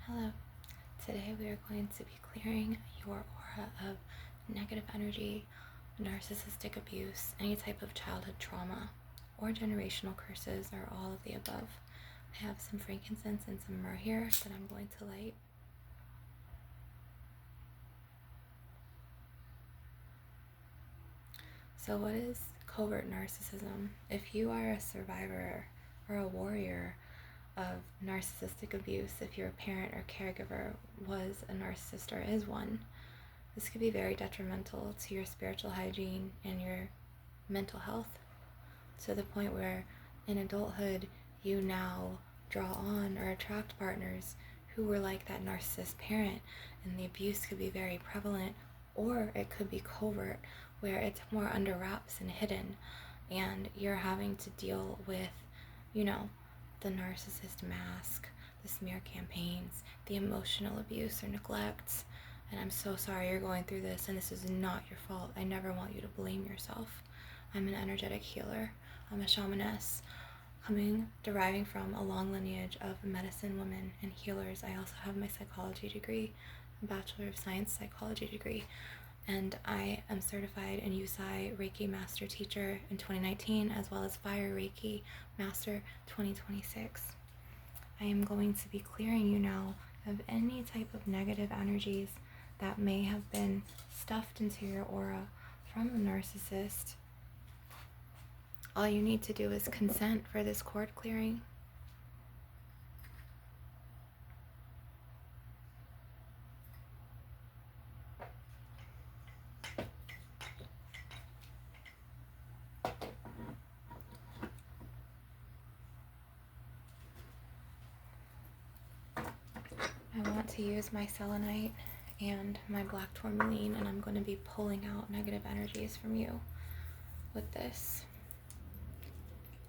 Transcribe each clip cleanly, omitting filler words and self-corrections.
Hello. Today we are going to be clearing your aura of negative energy, narcissistic abuse, any type of childhood trauma, or generational curses, or all of the above. I have some frankincense and some myrrh here that I'm going to light. So what is covert narcissism? If you are a survivor or a warrior of narcissistic abuse, if your parent or caregiver was a narcissist or is one, this could be very detrimental to your spiritual hygiene and your mental health, to the point where in adulthood you now draw on or attract partners who were like that narcissist parent, and the abuse could be very prevalent, or it could be covert where it's more under wraps and hidden, and you're having to deal with, the narcissist mask, the smear campaigns, the emotional abuse or neglects. And I'm so sorry you're going through this, and this is not your fault. I never want you to blame yourself. I'm an energetic healer. I'm a shamaness, deriving from a long lineage of medicine women and healers. I also have my psychology degree, Bachelor of Science Psychology degree, and I am certified in Usai Reiki Master Teacher in 2019, as well as Fire Reiki Master 2026. I am going to be clearing you now of any type of negative energies that may have been stuffed into your aura from a narcissist. All you need to do is consent for this cord clearing. I want to use my selenite and my black tourmaline, and I'm going to be pulling out negative energies from you with this.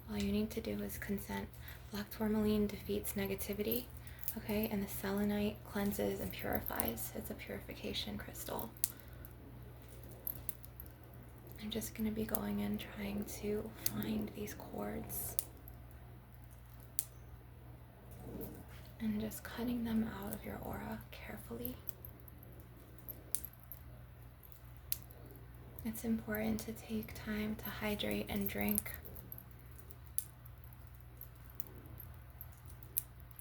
All you need to do is consent. Black tourmaline defeats negativity, okay? And the selenite cleanses and purifies. It's a purification crystal. I'm just going to be going in trying to find these cords and just cutting them out of your aura carefully. It's important to take time to hydrate and drink.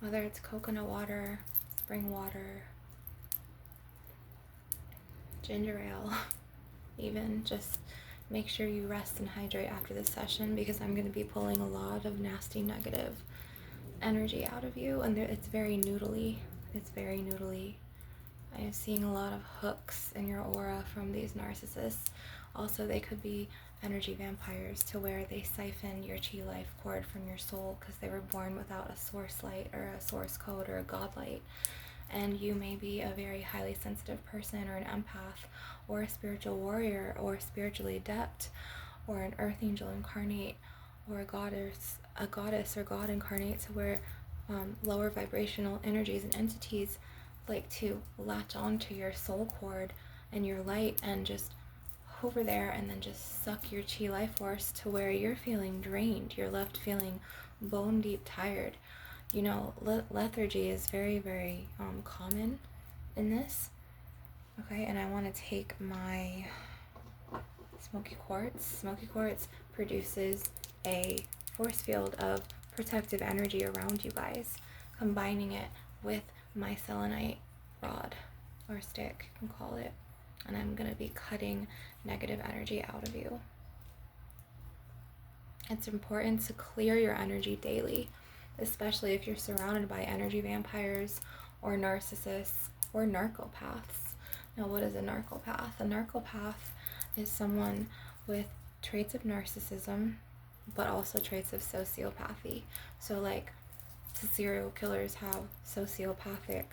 Whether it's coconut water, spring water, ginger ale, even, just make sure you rest and hydrate after this session, because I'm going to be pulling a lot of nasty negative energy out of you, and it's very noodly. I am seeing a lot of hooks in your aura from these narcissists. Also, they could be energy vampires, to where they siphon your chi life cord from your soul because they were born without a source light or a source code or a god light. And you may be a very highly sensitive person, or an empath, or a spiritual warrior, or spiritually adept, or an earth angel incarnate, or a goddess or god incarnate, to where lower vibrational energies and entities like to latch onto your soul cord and your light and just hover there and then just suck your chi life force, to where you're feeling drained. You're left feeling bone deep tired. Lethargy is very, very common in this. Okay, and I want to take my smoky quartz. Smoky quartz produces a force field of protective energy around you guys, combining it with my selenite rod or stick, you can call it, and I'm going to be cutting negative energy out of you. It's important to clear your energy daily, especially if you're surrounded by energy vampires or narcissists or narcopaths. Now, what is a narcopath? A narcopath is someone with traits of narcissism, but also traits of sociopathy. So like serial killers have sociopathic,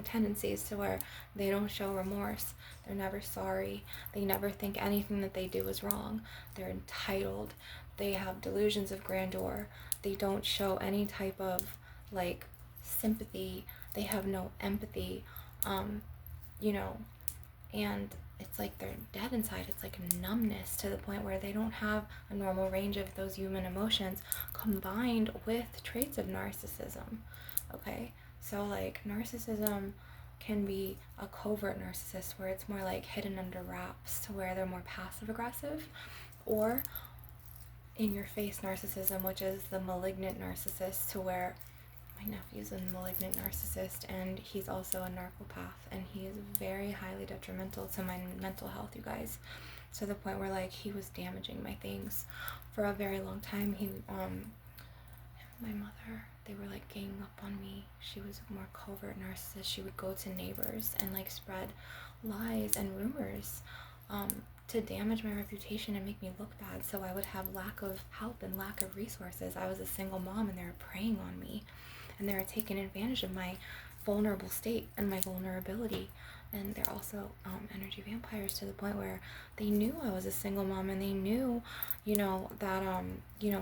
tendencies, to where they don't show remorse. They're never sorry. They never think anything that they do is wrong. They're entitled. They have delusions of grandeur. They don't show any type of sympathy. They have no empathy. And it's like they're dead inside. It's like numbness, to the point where they don't have a normal range of those human emotions, combined with traits of narcissism. Okay, So like narcissism can be a covert narcissist where it's more like hidden under wraps, to where they're more passive aggressive, or in your face narcissism, which is the malignant narcissist, to where my nephew's a malignant narcissist and he's also a narcopath, and he is very highly detrimental to my mental health, you guys, to the point where like he was damaging my things for a very long time. My mother, they were like ganging up on me. She was a more covert narcissist. She would go to neighbors and like spread lies and rumors to damage my reputation and make me look bad, so I would have lack of help and lack of resources. I was a single mom and they were preying on me, and they were taking advantage of my vulnerable state and my vulnerability. And they're also energy vampires, to the point where they knew I was a single mom, and they knew, that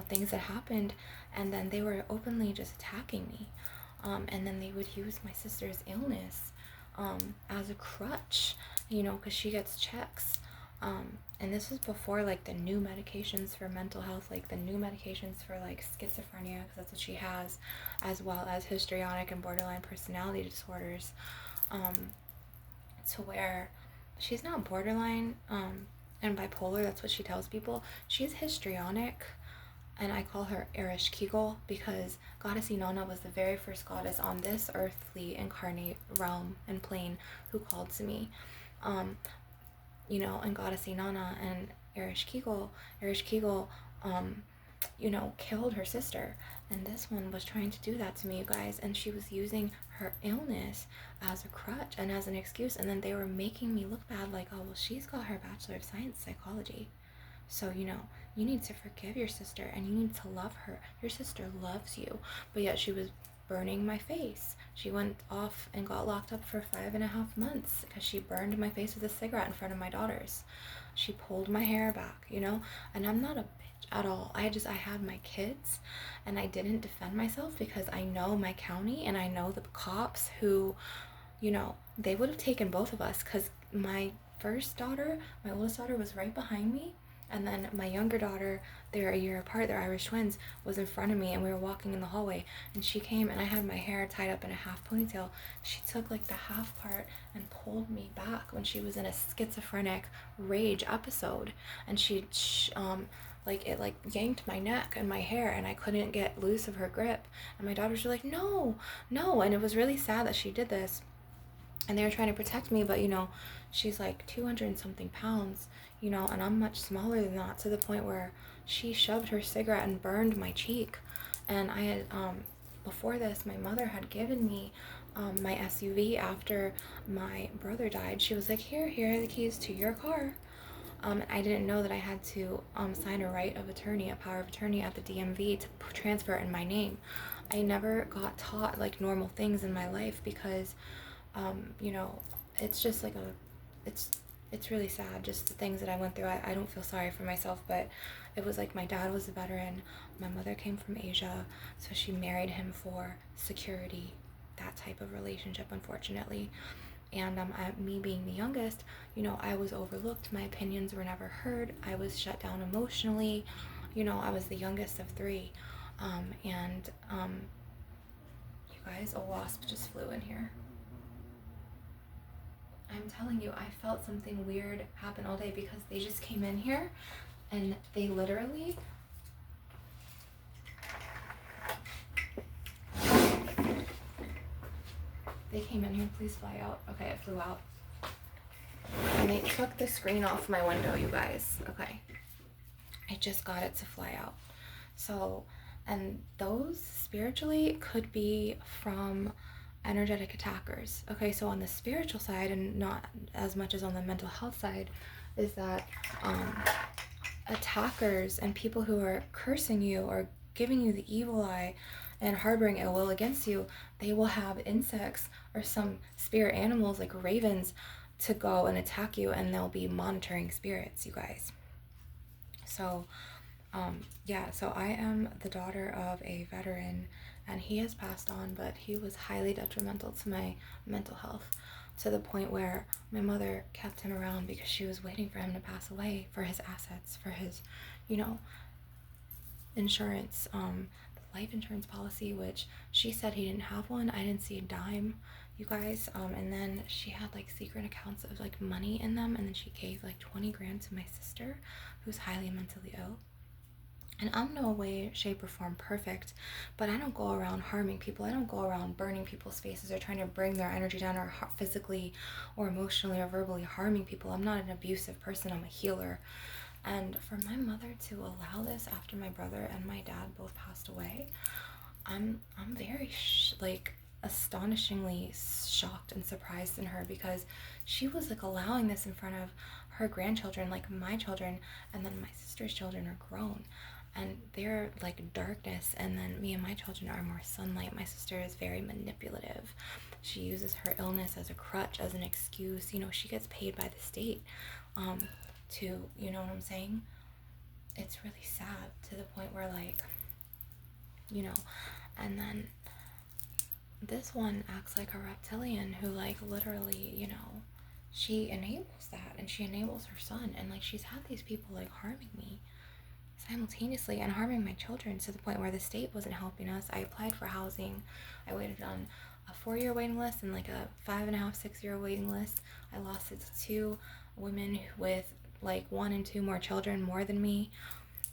things that happened, and then they were openly just attacking me. And then they would use my sister's illness as a crutch, because she gets checks. And this was before like the new medications for mental health, like the new medications for like schizophrenia, because that's what she has, as well as histrionic and borderline personality disorders, to where she's not borderline and bipolar. That's what she tells people. She's histrionic, and I call her Erich Kegel because Goddess Inanna was the very first goddess on this earthly incarnate realm and plane who called to me. And Goddess Inanna and Erich Kegel, killed her sister. And this one was trying to do that to me, you guys. And she was using her illness as a crutch and as an excuse. And then they were making me look bad, like, oh, well, she's got her Bachelor of Science Psychology. So, you need to forgive your sister and you need to love her. Your sister loves you. But yet she was burning my face. She went off and got locked up for 5.5 months because she burned my face with a cigarette in front of my daughters. She pulled my hair back, and I'm not a bitch at all. I had my kids, and I didn't defend myself because I know my county and I know the cops who, they would have taken both of us, because my oldest daughter was right behind me. And then my younger daughter, they're a year apart, they're Irish twins, was in front of me, and we were walking in the hallway, and she came, and I had my hair tied up in a half ponytail. She took like the half part and pulled me back when she was in a schizophrenic rage episode, and she yanked my neck and my hair, and I couldn't get loose of her grip, and my daughters were like, no, and it was really sad that she did this, and they were trying to protect me, but she's like 200 and something pounds, and I'm much smaller than that, to the point where she shoved her cigarette and burned my cheek. And I had, before this, my mother had given me my SUV after my brother died. She was like, here are the keys to your car. I didn't know that I had to sign a right of attorney, a power of attorney at the DMV to transfer it in my name. I never got taught like normal things in my life because it's just like it's really sad, just the things that I went through. I don't feel sorry for myself, but it was like my dad was a veteran, my mother came from Asia, so she married him for security, that type of relationship, unfortunately. And me being the youngest, I was overlooked, my opinions were never heard, I was shut down emotionally, I was the youngest of three. You guys, a wasp just flew in here. I'm telling you, I felt something weird happen all day because they just came in here and they literally came in here. Please fly out. Okay, it flew out. And they took the screen off my window, you guys. Okay. I just got it to fly out. So, and those spiritually could be from energetic attackers. Okay, so on the spiritual side, and not as much as on the mental health side, is that attackers and people who are cursing you or giving you the evil eye and harboring ill will against you, they will have insects or some spirit animals like ravens to go and attack you, and they'll be monitoring spirits, you guys. So so I am the daughter of a veteran, and he has passed on, but he was highly detrimental to my mental health, to the point where my mother kept him around because she was waiting for him to pass away for his assets, for his, insurance, the life insurance policy, which she said he didn't have one. I didn't see a dime, you guys. And then she had like secret accounts of like money in them, and then she gave like 20 grand to my sister, who's highly mentally ill. And I'm no way, shape, or form perfect, but I don't go around harming people. I don't go around burning people's faces or trying to bring their energy down, or physically or emotionally or verbally harming people. I'm not an abusive person. I'm a healer. And for my mother to allow this after my brother and my dad both passed away, I'm very like astonishingly shocked and surprised in her, because she was like allowing this in front of her grandchildren, like my children, and then my sister's children are grown and they're like darkness, and then me and my children are more sunlight. My sister is very manipulative. She uses her illness as a crutch, as an excuse. You know, she gets paid by the state to, you know what I'm saying? It's really sad, to the point where like, you know, and then this one acts like a reptilian who like literally, you know, she enables that, and she enables her son, and like she's had these people like harming me simultaneously and harming my children, to the point where the state wasn't helping us. I applied for housing. I waited on a 4-year waiting list and like a 5.5, 6-year waiting list. I lost it to 2 women with like 1 and 2 more children more than me.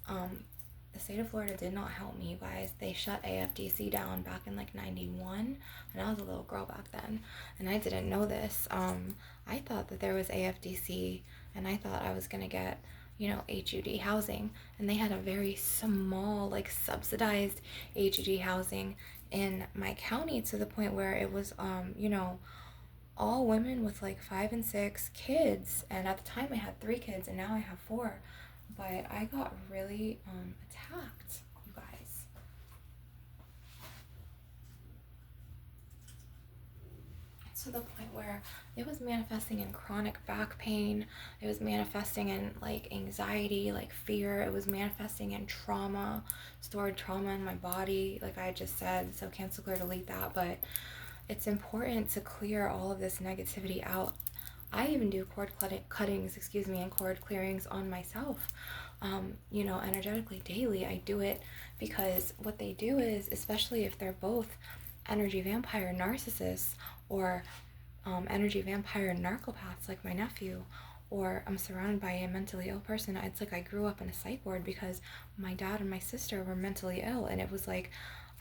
The state of Florida did not help me, you guys. They shut AFDC down back in like 91, and I was a little girl back then, and I didn't know this. I thought that there was AFDC, and I thought I was gonna get, you know, HUD housing, and they had a very small, like subsidized HUD housing in my county, to the point where it was, you know, all women with like 5 and 6 kids, and at the time I had 3 kids, and now I have 4. But I got really attacked, you guys. To the point where it was manifesting in chronic back pain. It was manifesting in like anxiety, like fear. It was manifesting in trauma, stored trauma in my body, like I just said. So cancel, clear, delete that. But it's important to clear all of this negativity out. I even do cord cuttings, and cord clearings on myself, you know, energetically daily. I do it because what they do is, especially if they're both energy vampire narcissists, or energy vampire narcopaths like my nephew, or I'm surrounded by a mentally ill person. It's like I grew up in a psych ward because my dad and my sister were mentally ill, and it was like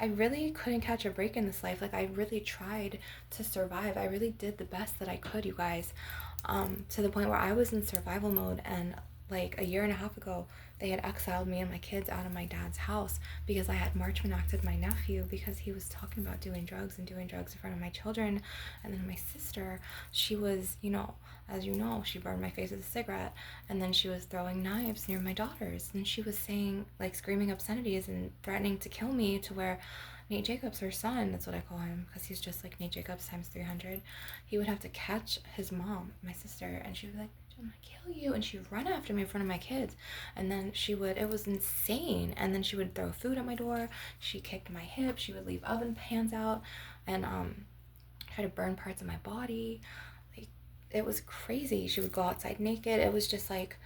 I really couldn't catch a break in this life. Like I really tried to survive. I really did the best that I could, you guys, to the point where I was in survival mode. And like a 1.5 years ago, they had exiled me and my kids out of my dad's house because I had Marchman acted my nephew, because he was talking about doing drugs in front of my children. And then my sister, she was, you know, as you know, she burned my face with a cigarette, and then she was throwing knives near my daughters, and she was saying, like, screaming obscenities and threatening to kill me, to where Nate Jacobs, her son, that's what I call him, because he's just like Nate Jacobs times 300, he would have to catch his mom, my sister, and she would be like, I'm gonna kill you, and she'd run after me in front of my kids. And then she would, it was insane, and then she would throw food at my door, she kicked my hip, she would leave oven pans out, and try to burn parts of my body. Like, it was crazy. She would go outside naked. It was just like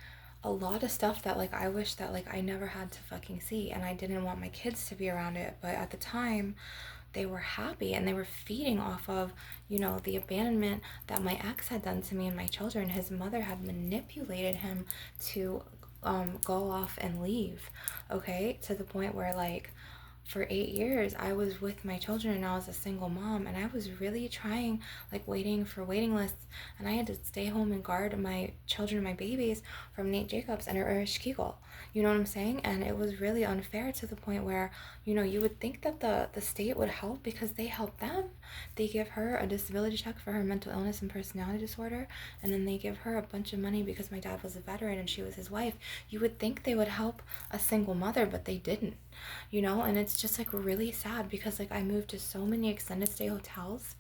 a lot of stuff that like I wish that like I never had to fucking see, and I didn't want my kids to be around it. But at the time, they were happy, and they were feeding off of, you know, the abandonment that my ex had done to me and my children. His mother had manipulated him to go off and leave, okay, to the point where like for 8 years I was with my children, and I was a single mom, and I was really trying, like waiting for waiting lists, and I had to stay home and guard my children, my babies, from Nate Jacobs and Irish Kegel, you know what I'm saying? And it was really unfair, to the point where, you know, you would think that the state would help because they help them. They give her a disability check for her mental illness and personality disorder, and then they give her a bunch of money because my dad was a veteran and she was his wife. You would think they would help a single mother, but they didn't, you know. And it's just like really sad, because like I moved to so many extended stay hotels,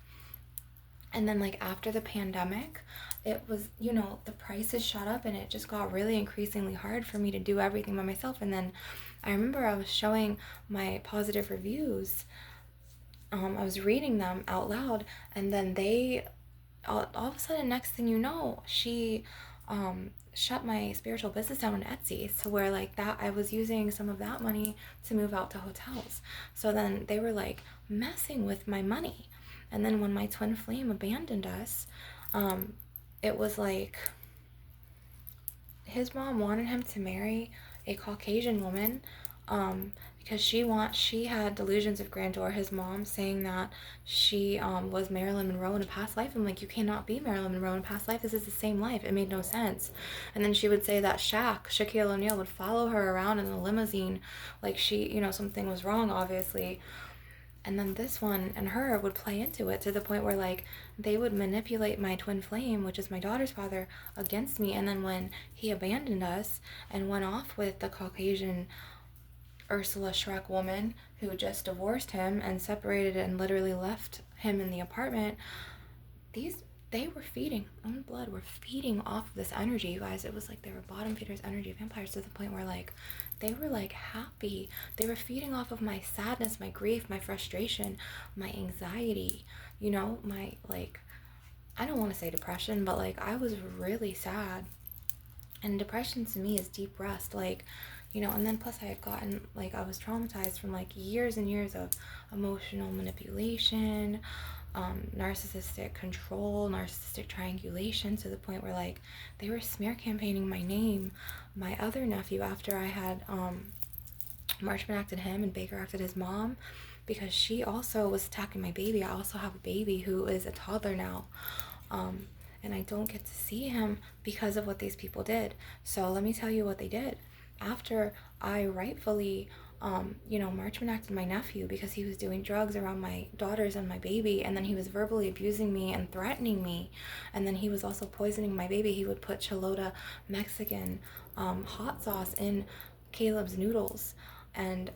and then like after the pandemic, it was, you know, the prices shot up, and it just got really increasingly hard for me to do everything by myself. And then I remember I was showing my positive reviews, I was reading them out loud, and then they all of a sudden, next thing you know, she shut my spiritual business down on Etsy, to where like that I was using some of that money to move out to hotels. So then they were like messing with my money. And then when my twin flame abandoned us, it was like his mom wanted him to marry a Caucasian woman, because she had delusions of grandeur. His mom saying that she was Marilyn Monroe in a past life. I'm like, you cannot be Marilyn Monroe in a past life. This is the same life. It made no sense. And then she would say that Shaquille O'Neal would follow her around in a limousine, like something was wrong, obviously. And then this one and her would play into it, to the point where like they would manipulate my twin flame, which is my daughter's father, against me. And then when he abandoned us and went off with the Caucasian Ursula Shrek woman who just divorced him and separated and literally left him in the apartment, they were feeding, own blood were feeding off of this energy, you guys. It was like they were bottom feeders, energy vampires, to the point where like they were like happy. They were feeding off of my sadness, my grief, my frustration, my anxiety, my like, I don't want to say depression, but like I was really sad. And depression to me is deep rest, like, and then plus I had gotten, like, I was traumatized from like years and years of emotional manipulation, narcissistic control, narcissistic triangulation, to the point where like they were smear campaigning my name. My other nephew, after I had Marchman acted him and Baker acted his mom, because she also was attacking my baby. I also have a baby who is a toddler now. And I don't get to see him because of what these people did. So let me tell you what they did. After I rightfully, Marchman acted my nephew because he was doing drugs around my daughters and my baby, and then he was verbally abusing me and threatening me, and then he was also poisoning my baby. He would put Cholota Mexican hot sauce in Caleb's noodles, and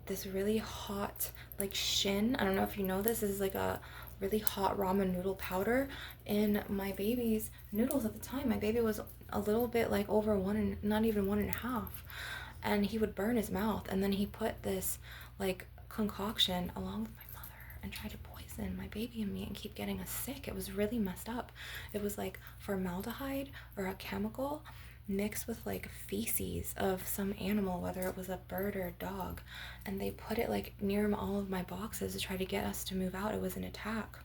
this really hot, like, Shin, I don't know if you know this is like a really hot ramen noodle powder in my baby's noodles. At the time my baby was a little bit like over one, and not even 1.5, and he would burn his mouth. And then he put this like concoction along with my mother and tried to poison my baby and me and keep getting us sick. It was really messed up. It was like formaldehyde or a chemical mixed with like feces of some animal, whether it was a bird or a dog, and they put it like near all of my boxes to try to get us to move out. It was an attack.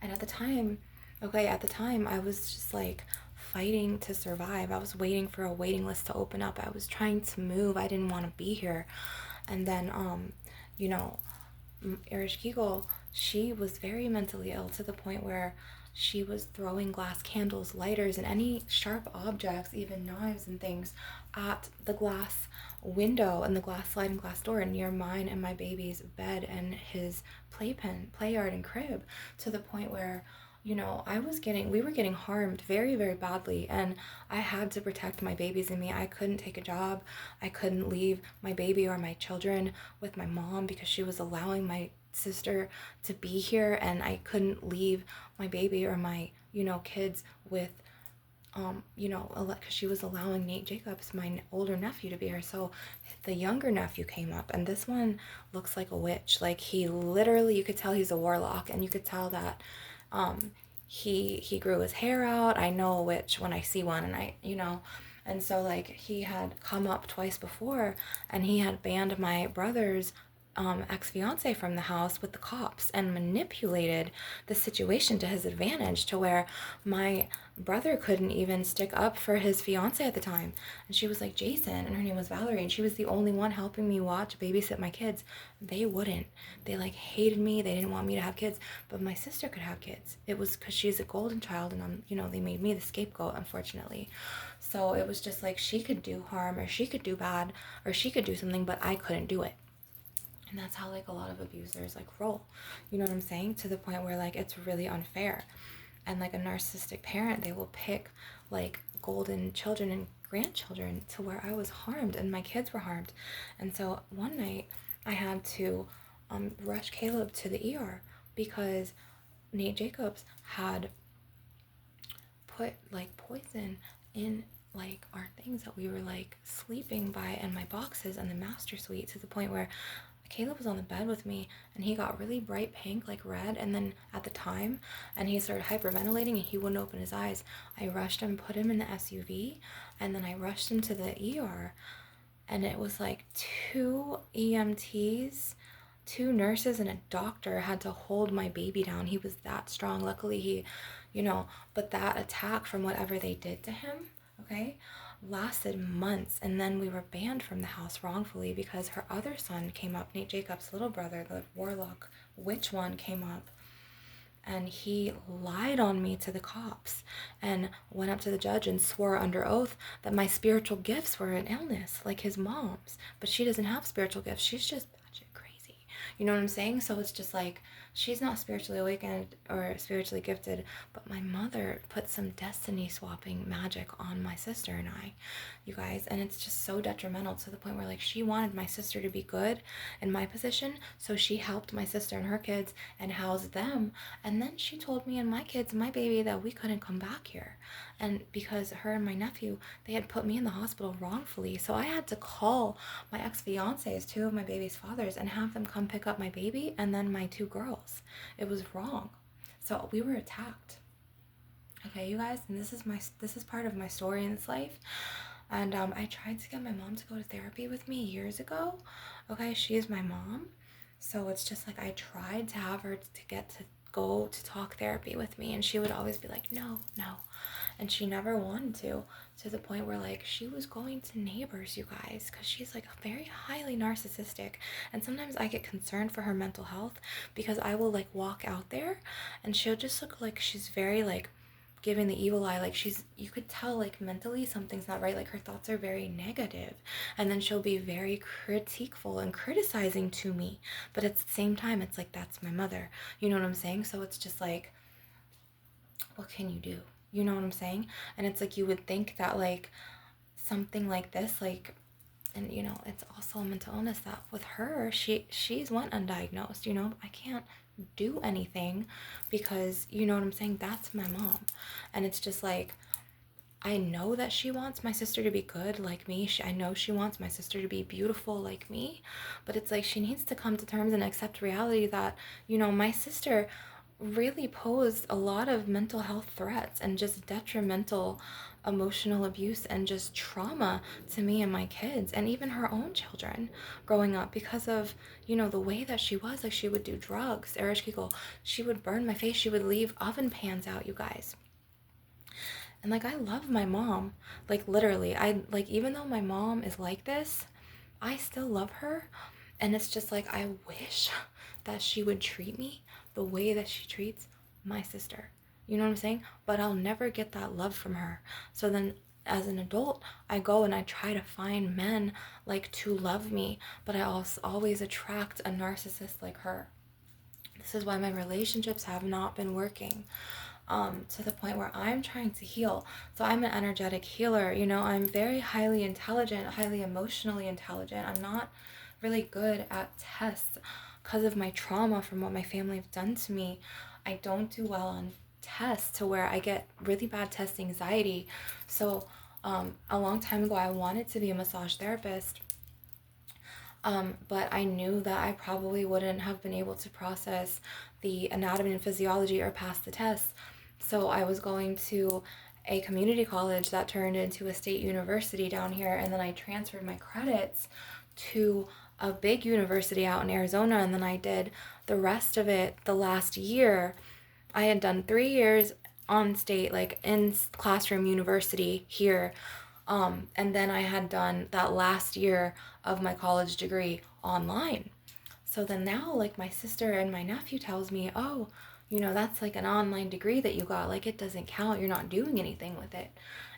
And at the time I was just like fighting to survive. I was waiting for a waiting list to open up. I was trying to move. I didn't want to be here. And then Irish Kegel, she was very mentally ill, to the point where she was throwing glass candles, lighters, and any sharp objects, even knives and things, at the glass window and the glass sliding glass door near mine and my baby's bed and his playpen, play yard, and crib, to the point where we were getting harmed very, very badly, and I had to protect my babies and me. I couldn't take a job. I couldn't leave my baby or my children with my mom because she was allowing my sister to be here, and I couldn't leave my baby or my, kids with, because she was allowing Nate Jacobs, my older nephew, to be here. So the younger nephew came up, and this one looks like a witch. Like, he literally, you could tell he's a warlock, and you could tell that he grew his hair out. I know a witch when I see one, and so like he had come up twice before, and he had banned my brother's ex-fiance from the house with the cops and manipulated the situation to his advantage, to where my brother couldn't even stick up for his fiance at the time. And she was like, Jason, and her name was Valerie, and she was the only one helping me babysit my kids. They wouldn't. They like hated me. They didn't want me to have kids, but my sister could have kids. It was because she's a golden child, and they made me the scapegoat, unfortunately. So it was just like, she could do harm, or she could do bad, or she could do something, but I couldn't do it. And that's how like a lot of abusers like roll, you know what I'm saying, to the point where like it's really unfair. And like a narcissistic parent, they will pick like golden children and grandchildren, to where I was harmed and my kids were harmed. And so one night I had to rush Caleb to the ER because Nate Jacobs had put like poison in like our things that we were like sleeping by, and my boxes and the master suite, to the point where Caleb was on the bed with me, and he got really bright pink, like red, and then at the time, and he started hyperventilating, and he wouldn't open his eyes. I rushed him, put him in the SUV, and then I rushed him to the ER, and it was like 2 EMTs, 2 nurses, and a doctor had to hold my baby down. He was that strong. Luckily, but that attack from whatever they did to him, okay, lasted months. And then we were banned from the house wrongfully because her other son came up, Nate Jacobs' little brother, the warlock witch one, came up, and he lied on me to the cops and went up to the judge and swore under oath that my spiritual gifts were an illness like his mom's, but she doesn't have spiritual gifts. She's just batshit crazy. You know what I'm saying? So it's just like, she's not spiritually awakened or spiritually gifted, but my mother put some destiny swapping magic on my sister and I, you guys, and it's just so detrimental to the point where, like, she wanted my sister to be good in my position, so she helped my sister and her kids and housed them, and then she told me and my kids and my baby that we couldn't come back here, and because her and my nephew, they had put me in the hospital wrongfully, so I had to call my ex-fiancés, 2 of my baby's fathers, and have them come pick up my baby and then my 2 girls. It was wrong. So we were attacked. Okay, you guys, and this is part of my story in this life. And I tried to get my mom to go to therapy with me years ago. Okay, she is my mom. So it's just like, I tried to have her to get to go to talk therapy with me, and she would always be like, no. And she never wanted to the point where, like, she was going to neighbors, you guys, because she's like very highly narcissistic, and sometimes I get concerned for her mental health because I will like walk out there and she'll just look like she's very like giving the evil eye, like you could tell like mentally something's not right, like her thoughts are very negative, and then she'll be very critiqueful and criticizing to me, but at the same time it's like, that's my mother, you know what I'm saying? So it's just like, what can you do? You know what I'm saying? And it's like, you would think that like something like this, like, and it's also a mental illness, that with her, she's went undiagnosed, I can't do anything because, you know what I'm saying, that's my mom. And it's just like, I know that she wants my sister to be good like me. I know she wants my sister to be beautiful like me, but it's like, she needs to come to terms and accept reality that, my sister really posed a lot of mental health threats and just detrimental emotional abuse and just trauma to me and my kids and even her own children growing up because of, the way that she was. Like, she would do drugs, she would burn my face, she would leave oven pans out, you guys. And like, I love my mom, like literally, even though my mom is like this, I still love her. And it's just like, I wish that she would treat me the way that she treats my sister. You know what I'm saying? But I'll never get that love from her. So then as an adult, I go and I try to find men like to love me, but I also always attract a narcissist like her. This is why my relationships have not been working. To the point where I'm trying to heal. So I'm an energetic healer, I'm very highly intelligent, highly emotionally intelligent. I'm not really good at tests because of my trauma from what my family have done to me. I don't do well on tests to where I get really bad test anxiety. So a long time ago, I wanted to be a massage therapist. But I knew that I probably wouldn't have been able to process the anatomy and physiology or pass the tests. So I was going to a community college that turned into a state university down here, and then I transferred my credits to a big university out in Arizona, and then I did the rest of it the last year. I had done 3 years on state, like in classroom university here, and then I had done that last year of my college degree online. So then now, like, my sister and my nephew tells me, oh, that's like an online degree that you got, like, it doesn't count, you're not doing anything with it.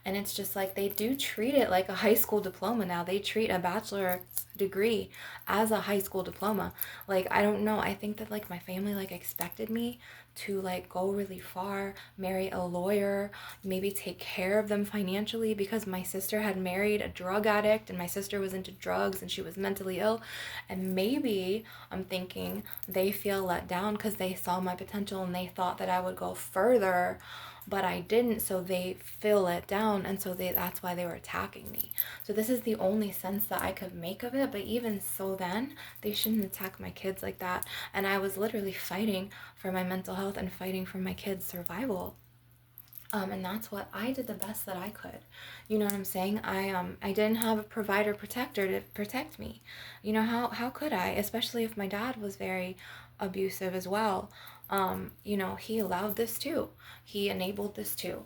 And it's just like, they do treat it like a high school diploma now. They treat a bachelor degree as a high school diploma. Like, I don't know, I think that like my family like expected me to like go really far, marry a lawyer, maybe take care of them financially, because my sister had married a drug addict and my sister was into drugs and she was mentally ill. And maybe I'm thinking they feel let down because they saw my potential and they thought that I would go further but I didn't, so they fill it down, and so that's why they were attacking me. So this is the only sense that I could make of it, but even so then, they shouldn't attack my kids like that. And I was literally fighting for my mental health and fighting for my kids' survival. And that's what I did the best that I could. You know what I'm saying? I didn't have a provider protector to protect me. You know, how could I? Especially if my dad was very abusive as well. You know, he allowed this too. He enabled this too.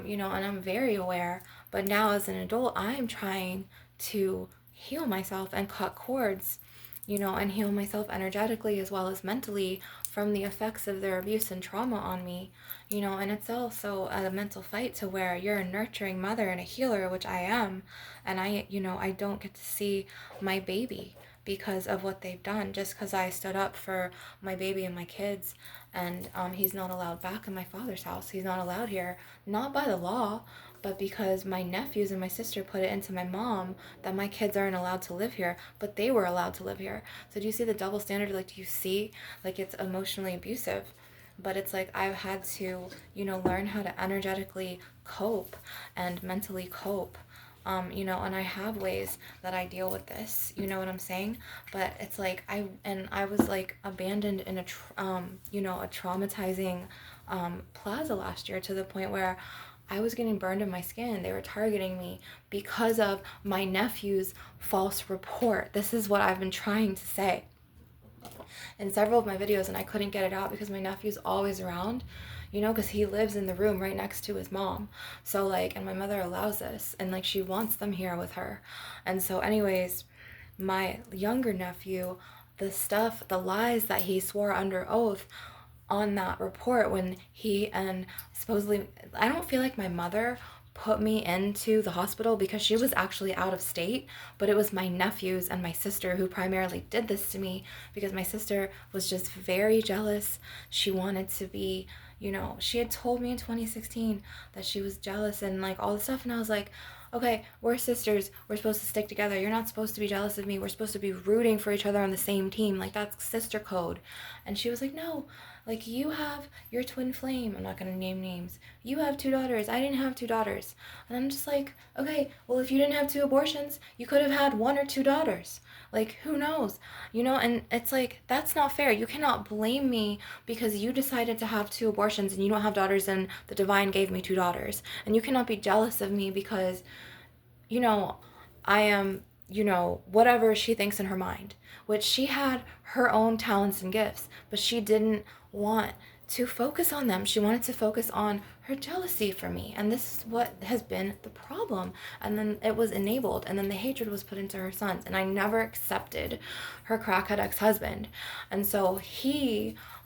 You know, and I'm very aware. But now as an adult, I'm trying to heal myself and cut cords, you know, and heal myself energetically as well as mentally from the effects of their abuse and trauma on me, you know. And it's also a mental fight to where you're a nurturing mother and a healer, which I am, and I don't get to see my baby because of what they've done, just because I stood up for my baby and my kids. And he's not allowed back in my father's house. He's not allowed here, not by the law, but because my nephews and my sister put it into my mom that my kids aren't allowed to live here, but they were allowed to live here. So do you see the double standard? Like, do you see, like, it's emotionally abusive? But it's like I've had to, you know, learn how to energetically cope and mentally cope. You know, and I have ways that I deal with this, you know what I'm saying? But it's like I was like abandoned in a you know, a traumatizing plaza last year, to the point where I was getting burned in my skin. They were targeting me because of my nephew's false report. This is what I've been trying to say in several of my videos, and I couldn't get it out because my nephew's always around, you know, because he lives in the room right next to his mom. So like, and my mother allows this, and like she wants them here with her. And so anyways, my younger nephew, the lies that he swore under oath on that report, when he and supposedly, I don't feel like my mother put me into the hospital because she was actually out of state, but it was my nephews and my sister who primarily did this to me, because my sister was just very jealous. She wanted to be, you know, she had told me in 2016 that she was jealous and like all this stuff, and I was like, okay, we're sisters, we're supposed to stick together, you're not supposed to be jealous of me, we're supposed to be rooting for each other on the same team, like that's sister code. And she was like, no, like you have your twin flame, I'm not gonna name names, you have 2 daughters, I didn't have 2 daughters. And I'm just like, okay, well, if you didn't have 2 abortions, you could have had 1 or 2 daughters, like who knows, you know. And it's like, that's not fair. You cannot blame me because you decided to have 2 abortions and you don't have daughters and the divine gave me 2 daughters. And you cannot be jealous of me because, you know, I am, you know, whatever she thinks in her mind, which she had her own talents and gifts, but she didn't want to focus on them. She wanted to focus on her jealousy for me. And this is what has been the problem. And then it was enabled. And then the hatred was put into her sons. And I never accepted her crackhead ex-husband. And so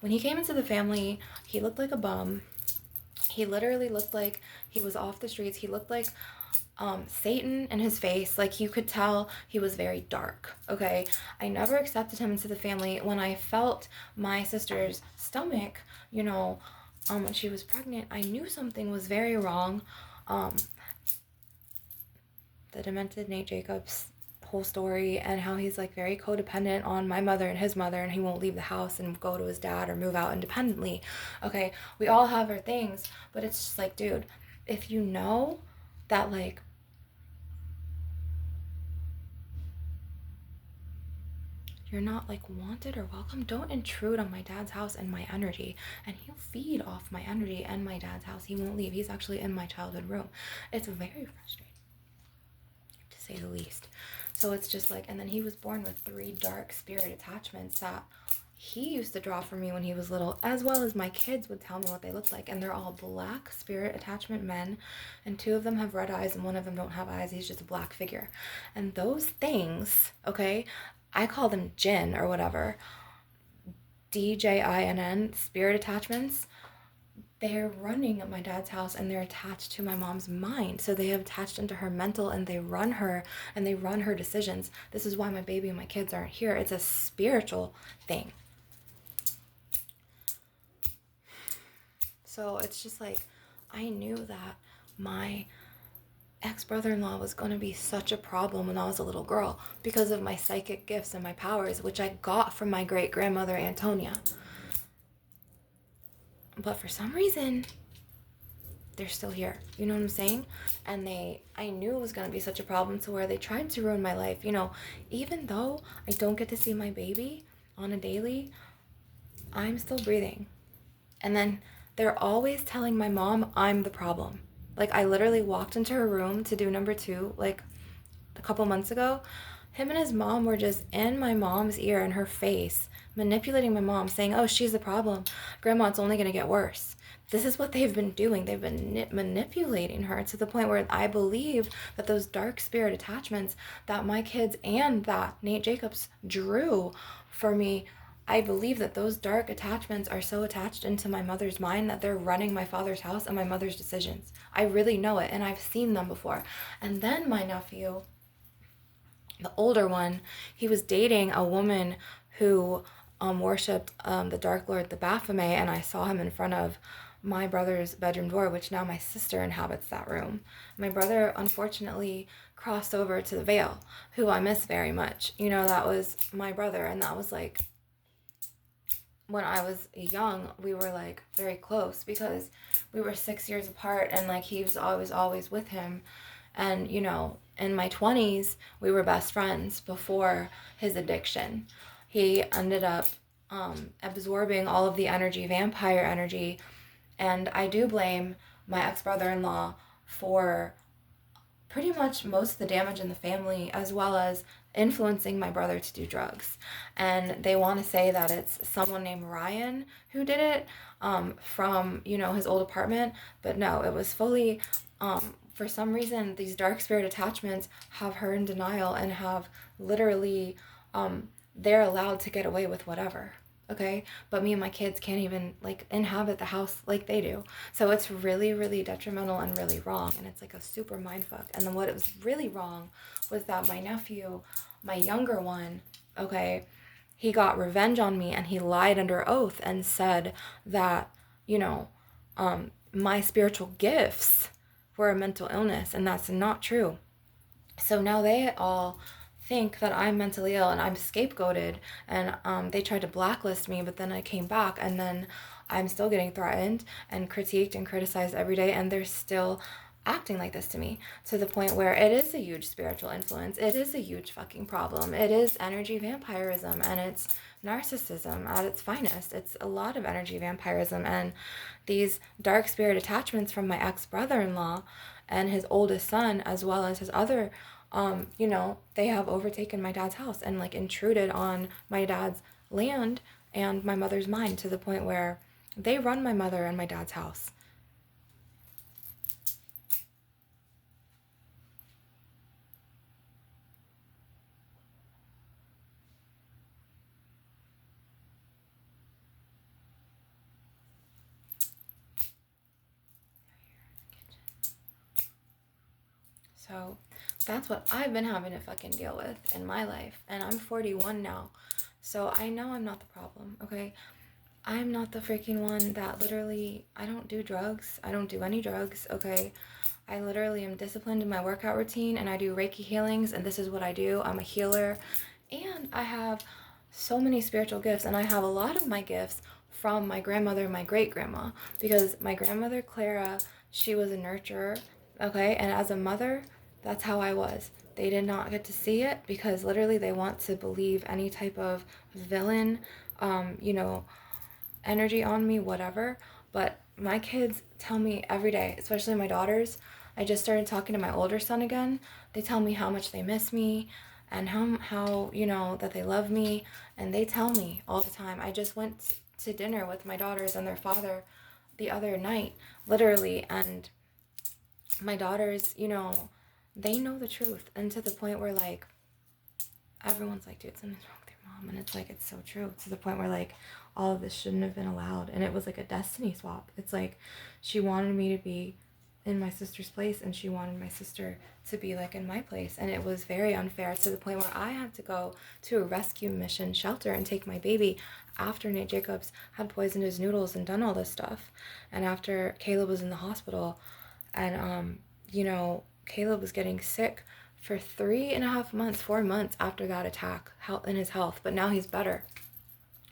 when he came into the family, he looked like a bum. He literally looked like he was off the streets. He looked like Satan in his face. Like, you could tell he was very dark. Okay, I never accepted him into the family. When I felt my sister's stomach, you know, when she was pregnant, I knew something was very wrong. The demented Nate Jacobs whole story, and how he's like very codependent on my mother and his mother, and he won't leave the house and go to his dad or move out independently. Okay, we all have our things, but it's just like, dude, if you know that like you're not like wanted or welcome, don't intrude on my dad's house and my energy. And he'll feed off my energy and my dad's house. He won't leave. He's actually in my childhood room. It's very frustrating, to say the least. So it's just like, and then he was born with 3 dark spirit attachments that he used to draw for me when he was little, as well as my kids would tell me what they looked like. And they're all black spirit attachment men, and 2 of them have red eyes and 1 of them don't have eyes. He's just a black figure. And those things, okay, I call them jinn or whatever, DJINN, spirit attachments. They're running at my dad's house and they're attached to my mom's mind. So they have attached into her mental and they run her and they run her decisions. This is why my baby and my kids aren't here. It's a spiritual thing. So it's just like, I knew that my ex-brother-in-law was going to be such a problem when I was a little girl because of my psychic gifts and my powers, which I got from my great-grandmother Antonia. But for some reason, they're still here. You know what I'm saying? And I knew it was going to be such a problem to where they tried to ruin my life. You know, even though I don't get to see my baby on a daily, I'm still breathing. And then they're always telling my mom I'm the problem. Like, I literally walked into her room to do number 2, like, a couple months ago. Him and his mom were just in my mom's ear and her face, manipulating my mom, saying, oh, she's the problem. Grandma, it's only going to get worse. This is what they've been doing. They've been manipulating her to the point where I believe that those dark spirit attachments that my kids and that Nate Jacobs drew for me, I believe that those dark attachments are so attached into my mother's mind that they're running my father's house and my mother's decisions. I really know it, and I've seen them before. And then my nephew, the older one, he was dating a woman who worshipped the Dark Lord, the Baphomet, and I saw him in front of my brother's bedroom door, which now my sister inhabits that room. My brother, unfortunately, crossed over to the Veil, who I miss very much. You know, that was my brother, and that was like, when I was young, we were like very close because we were 6 years apart, and like he was always with him. And you know, in my 20s, we were best friends before his addiction. He ended up absorbing all of the energy, vampire energy, and I do blame my ex-brother-in-law for pretty much most of the damage in the family, as well as influencing my brother to do drugs. And they want to say that it's someone named Ryan who did it, from, you know, his old apartment. But no, it was fully, for some reason, these dark spirit attachments have her in denial and have literally, they're allowed to get away with whatever. Okay, but me and my kids can't even like inhabit the house like they do. So it's really, really detrimental and really wrong, and it's like a super mindfuck. And then what it was really wrong was that my nephew, my younger one, okay, he got revenge on me, and he lied under oath and said that, you know, my spiritual gifts were a mental illness, and that's not true. So now they all think that I'm mentally ill and I'm scapegoated, and they tried to blacklist me, but then I came back, and then I'm still getting threatened and critiqued and criticized every day, and they're still acting like this to me, to the point where it is a huge spiritual influence. It is a huge fucking problem. It is energy vampirism, and it's narcissism at its finest. It's a lot of energy vampirism, and these dark spirit attachments from my ex-brother-in-law and his oldest son, as well as his other, you know, they have overtaken my dad's house and like intruded on my dad's land and my mother's mind, to the point where they run my mother and my dad's house. So that's what I've been having to fucking deal with in my life. And I'm 41 now. So I know I'm not the problem, okay? I'm not the freaking one that literally, I don't do drugs. I don't do any drugs, okay? I literally am disciplined in my workout routine, and I do Reiki healings, and this is what I do. I'm a healer, and I have so many spiritual gifts, and I have a lot of my gifts from my grandmother and my great grandma, because my grandmother Clara, she was a nurturer, okay? And as a mother, that's how I was. They did not get to see it because literally they want to believe any type of villain, you know, energy on me, whatever. But my kids tell me every day, especially my daughters. I just started talking to my older son again. They tell me how much they miss me, and how you know, that they love me, and they tell me all the time. I just went to dinner with my daughters and their father the other night, literally, and my daughters, you know, they know the truth, and to the point where like everyone's like, dude, something's wrong with your mom, and it's like, it's so true, to the point where like all of this shouldn't have been allowed, and it was like a destiny swap. It's like she wanted me to be in my sister's place, and she wanted my sister to be like in my place, and it was very unfair, to the point where I had to go to a rescue mission shelter and take my baby after Nate Jacobs had poisoned his noodles and done all this stuff, and after Caleb was in the hospital, and you know, Caleb was getting sick for 3.5 months, 4 months after that attack in his health, but now he's better.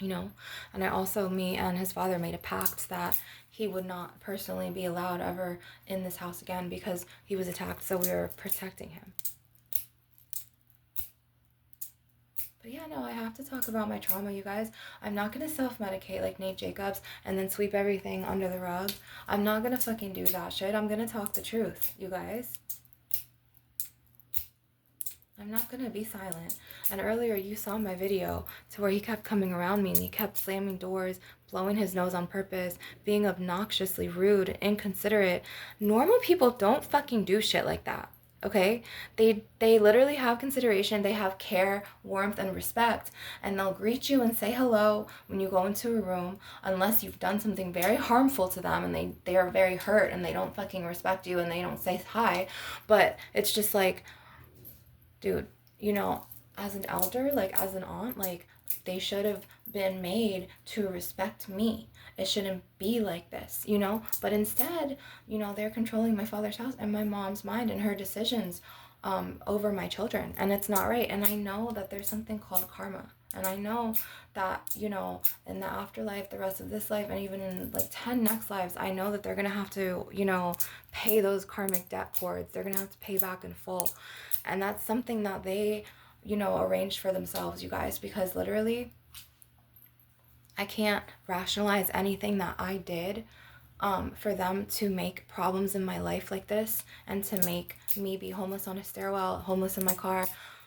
you know. And I also, me and his father made a pact that he would not personally be allowed ever in this house again because he was attacked, so we were protecting him. But yeah, no, I have to talk about my trauma, you guys. I'm not going to self-medicate like Nate Jacobs and then sweep everything under the rug. I'm not going to fucking do that shit. I'm going to talk the truth, you guys. I'm not going to be silent. And earlier you saw my video to where he kept coming around me and he kept slamming doors, blowing his nose on purpose, being obnoxiously rude, inconsiderate. Normal people don't fucking do shit like that. Okay, they literally have consideration, they have care, warmth, and respect, and they'll greet you and say hello when you go into a room, unless you've done something very harmful to them and they are very hurt and they don't fucking respect you and they don't say hi. But it's just like, dude, you know, as an elder, like as an aunt, like they should have been made to respect me. It shouldn't be like this, you know? But instead, you know, they're controlling my father's house and my mom's mind and her decisions over my children. And it's not right. And I know that there's something called karma. And I know that, you know, in the afterlife, the rest of this life, and even in like 10 next lives, I know that they're going to have to, you know, pay those karmic debt cords. They're going to have to pay back in full. And that's something that they, you know, arranged for themselves, you guys, because literally I can't rationalize anything that I did for them to make problems in my life like this and to make me be homeless on a stairwell, homeless in my car,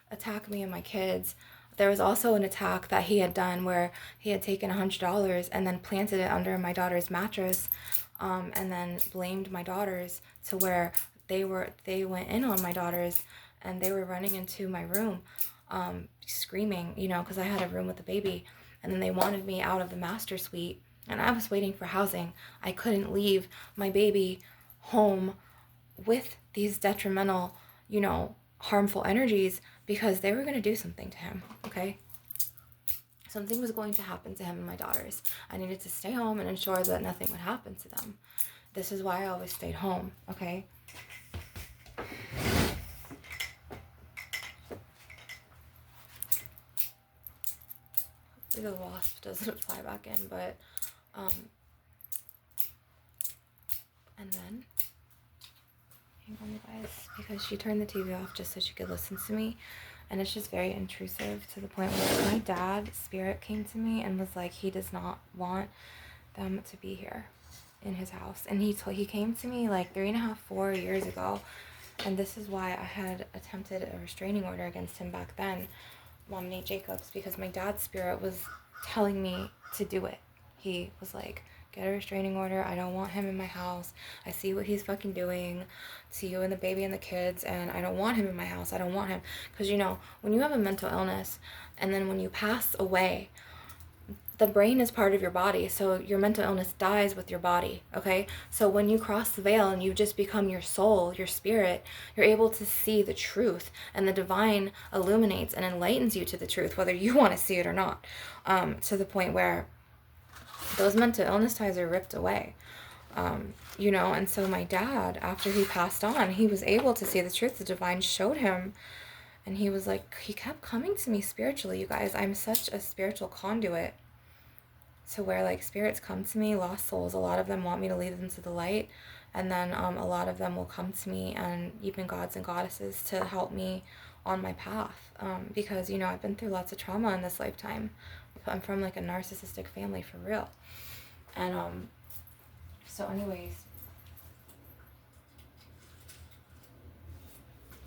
attack me and my kids. There was also an attack that he had done where he had taken $100 and then planted it under my daughter's mattress, and then blamed my daughters to where they went in on my daughters and they were running into my room, screaming, you know, because I had a room with a baby. And then they wanted me out of the master suite, and I was waiting for housing. I couldn't leave my baby home with these detrimental, you know, harmful energies because they were going to do something to him, okay? Something was going to happen to him and my daughters. I needed to stay home and ensure that nothing would happen to them. This is why I always stayed home, okay? The wasp doesn't fly back in, but and then hang on, you guys, because she turned the TV off just so she could listen to me, and it's just very intrusive to the point where my dad's spirit came to me and was like, he does not want them to be here in his house. And he came to me like 3.5, 4 years ago, and this is why I had attempted a restraining order against him back then, Mom Nate Jacobs, because my dad's spirit was telling me to do it. He was like, get a restraining order. I don't want him in my house. I see what he's fucking doing to you and the baby and the kids, and I don't want him in my house. I don't want him. Because, you know, when you have a mental illness and then when you pass away, the brain is part of your body, so your mental illness dies with your body, okay? So when you cross the veil and you just become your soul, your spirit, you're able to see the truth, and the divine illuminates and enlightens you to the truth, whether you want to see it or not, to the point where those mental illness ties are ripped away, you know? And so my dad, after he passed on, he was able to see the truth. The divine showed him, and he was like, he kept coming to me spiritually, you guys. I'm such a spiritual conduit, to where like spirits come to me, lost souls. A lot of them want me to lead them to the light, and then a lot of them will come to me, and even gods and goddesses, to help me on my path, because, you know, I've been through lots of trauma in this lifetime. I'm from like a narcissistic family for real. And so anyways,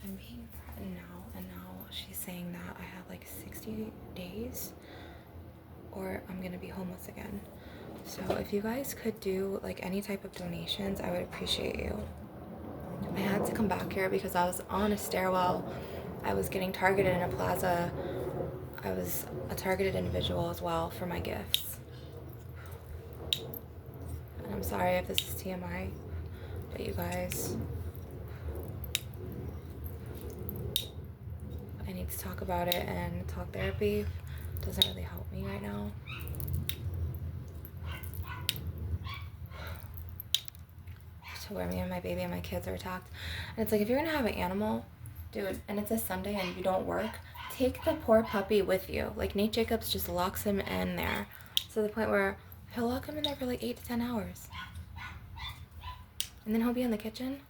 I'm being threatened now, and now she's saying that I have like 60 days or I'm gonna be homeless again. So if you guys could do like any type of donations, I would appreciate you. I had to come back here because I was on a stairwell. I was getting targeted in a plaza. I was a targeted individual as well for my gifts. And I'm sorry if this is TMI, but you guys, I need to talk about it, and talk therapy doesn't really help me right now. To where me and my baby and my kids are attacked. And it's like, if you're gonna have an animal, dude, and it's a Sunday and you don't work, take the poor puppy with you. Like, Nate Jacobs just locks him in there to the point where he'll lock him in there for like 8 to 10 hours. And then he'll be in the kitchen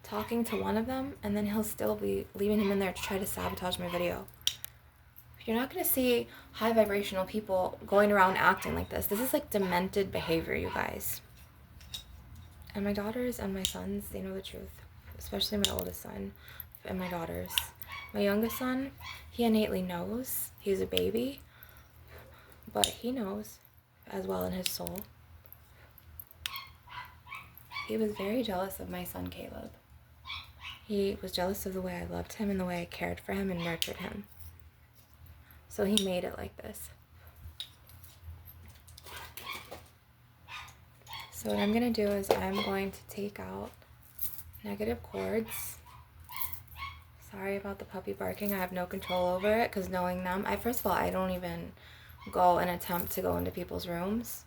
talking to one of them, and then he'll still be leaving him in there to try to sabotage my video. You're not going to see high vibrational people going around acting like this. This is like demented behavior, you guys. And my daughters and my sons, they know the truth. Especially my oldest son and my daughters. My youngest son, he innately knows. He's a baby. But he knows as well in his soul. He was very jealous of my son, Caleb. He was jealous of the way I loved him and the way I cared for him and nurtured him. So he made it like this. So what I'm going to do is I'm going to take out negative cords. Sorry about the puppy barking. I have no control over it because knowing them, first of all, I don't even go and attempt to go into people's rooms.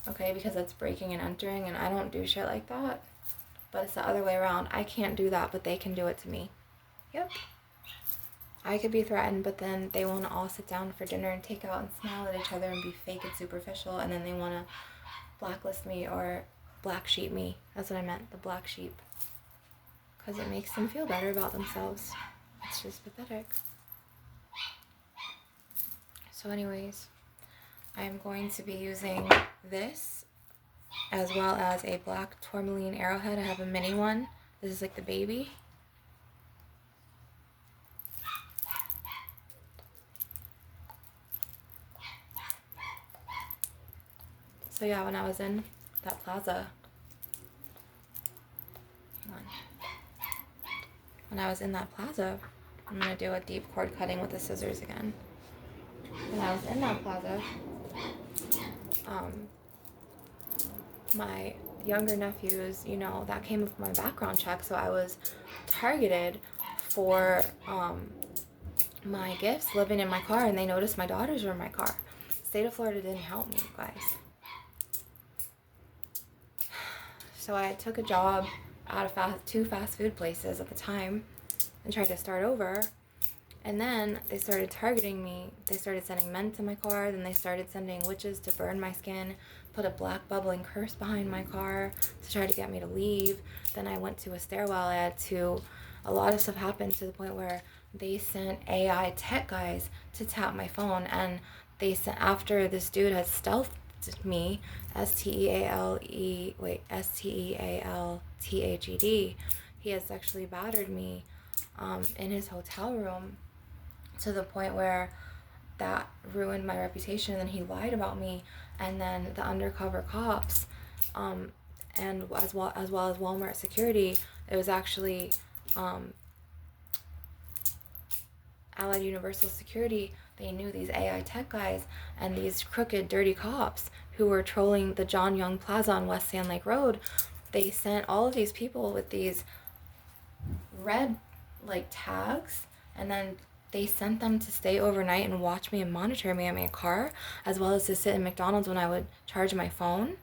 Okay, because that's breaking and entering, and I don't do shit like that. But it's the other way around. I can't do that, but they can do it to me. Yep. I could be threatened, but then they want to all sit down for dinner and take out and smile at each other and be fake and superficial, and then they want to blacklist me or black sheep me. That's what I meant, the black sheep. Because it makes them feel better about themselves. It's just pathetic. So anyways, I'm going to be using this as well as a black tourmaline arrowhead. I have a mini one. This is like the baby. So yeah, when I was in that plaza, when I was in that plaza, I'm going to do a deep cord cutting with the scissors again. When I was in that plaza, my younger nephews, you know, that came with my background check, so I was targeted for my gifts living in my car, and they noticed my daughters were in my car. State of Florida didn't help me, guys. So I took a job out of two fast food places at the time and tried to start over. And then they started targeting me. They started sending men to my car. Then they started sending witches to burn my skin, put a black bubbling curse behind my car to try to get me to leave. Then I went to a stairwell ad to, a lot of stuff happened to the point where they sent AI tech guys to tap my phone. And they sent, after this dude had stealthed me, S-T-E-A-L-T-H-E-D, he had sexually battered me in his hotel room to the point where that ruined my reputation. And then he lied about me, and then the undercover cops and as well as Walmart security, it was actually Allied Universal Security. They knew these AI tech guys and these crooked, dirty cops who were trolling the John Young Plaza on West Sand Lake Road. They sent all of these people with these red, like, tags, and then they sent them to stay overnight and watch me and monitor me in my car, as well as to sit in McDonald's when I would charge my phone,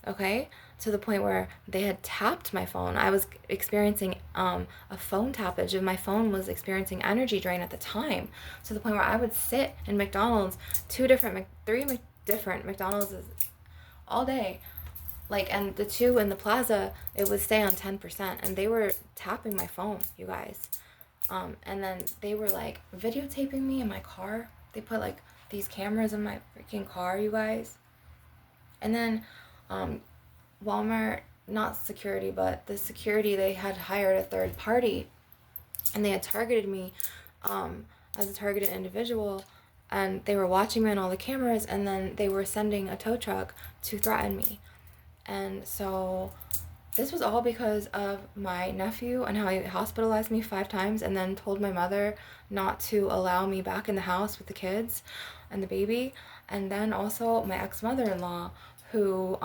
okay? To the point where they had tapped my phone. I was experiencing a phone tappage, and my phone was experiencing energy drain at the time, to the point where I would sit in McDonald's, three different McDonald's all day, like, and the two in the plaza, it would stay on 10%, and they were tapping my phone, you guys. And then they were like videotaping me in my car. They put like these cameras in my freaking car, you guys. And then Walmart, not security, but the security, they had hired a third party, and they had targeted me as a targeted individual, and they were watching me on all the cameras, and then they were sending a tow truck to threaten me. And so this was all because of my nephew and how he hospitalized me 5 times and then told my mother not to allow me back in the house with the kids and the baby. And then also my ex-mother-in-law, who,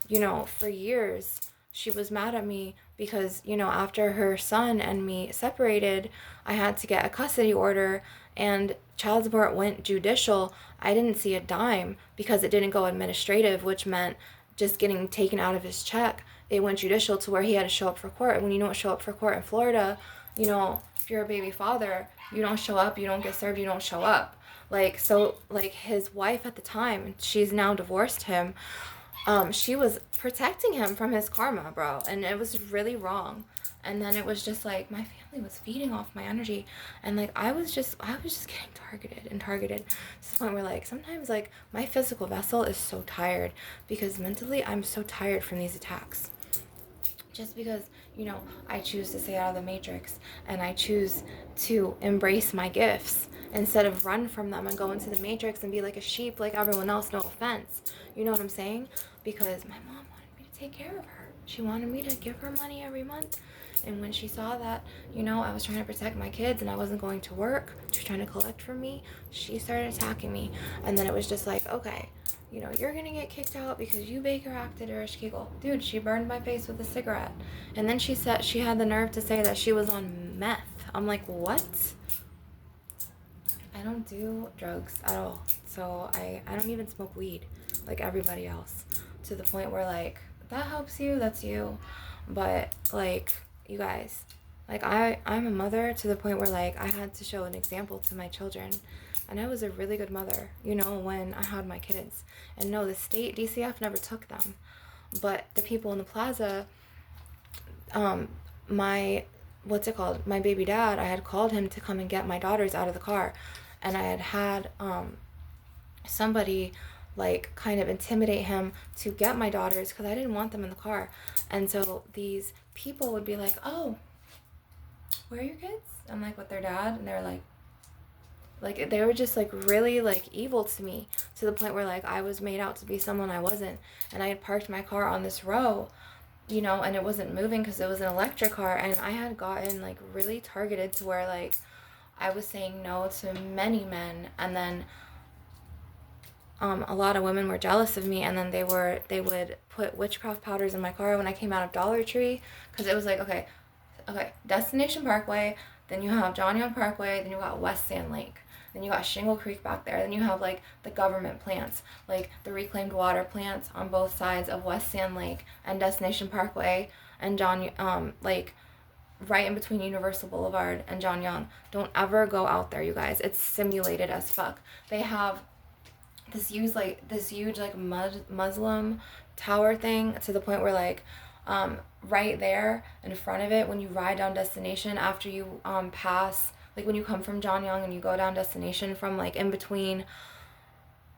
you know, for years she was mad at me because, you know, after her son and me separated, I had to get a custody order, and child support went judicial. I didn't see a dime because it didn't go administrative, which meant just getting taken out of his check. It went judicial to where he had to show up for court. And when you don't show up for court in Florida, you know, if you're a baby father, you don't show up, you don't get served, you don't show up. Like, so, like, his wife at the time, she's now divorced him, she was protecting him from his karma, bro, and it was really wrong. And then it was just like my family was feeding off my energy, and like I was just getting targeted and targeted to the point where like sometimes like my physical vessel is so tired because mentally I'm so tired from these attacks. Just because, you know, I choose to stay out of the matrix and I choose to embrace my gifts instead of run from them and go into the matrix and be like a sheep like everyone else, no offense. You know what I'm saying? Because my mom wanted me to take care of her. She wanted me to give her money every month. And when she saw that, you know, I was trying to protect my kids and I wasn't going to work, she was trying to collect from me, she started attacking me. And then it was just like, okay, you know, you're gonna get kicked out because you Baker acted or Kegel. Dude, she burned my face with a cigarette. And then she said she had the nerve to say that she was on meth. I'm like, what? I don't do drugs at all. So I don't even smoke weed like everybody else. To the point where like, that helps you, that's you. But like, you guys, like I'm a mother to the point where like I had to show an example to my children. And I was a really good mother, you know, when I had my kids. And no, the state, DCF never took them. But the people in the plaza, my, what's it called? My baby dad, I had called him to come and get my daughters out of the car. And I had somebody like kind of intimidate him to get my daughters because I didn't want them in the car. And so these people would be like, oh, where are your kids? I'm like, with their dad. And they're like they were just like really like evil to me to the point where like I was made out to be someone I wasn't. And I had parked my car on this row, you know, and it wasn't moving because it was an electric car. And I had gotten like really targeted to where like I was saying no to many men. And then a lot of women were jealous of me, and then they would put witchcraft powders in my car when I came out of Dollar Tree, because it was like, okay, Destination Parkway, then you have John Young Parkway, then you got West Sand Lake, then you got Shingle Creek back there, then you have like the government plants, like the reclaimed water plants on both sides of West Sand Lake and Destination Parkway and like right in between Universal Boulevard and John Young. Don't ever go out there, you guys. It's simulated as fuck. They have this huge like Muslim tower thing to the point where like right there in front of it, when you ride down Destination, after you pass, like when you come from John Young and you go down Destination from like in between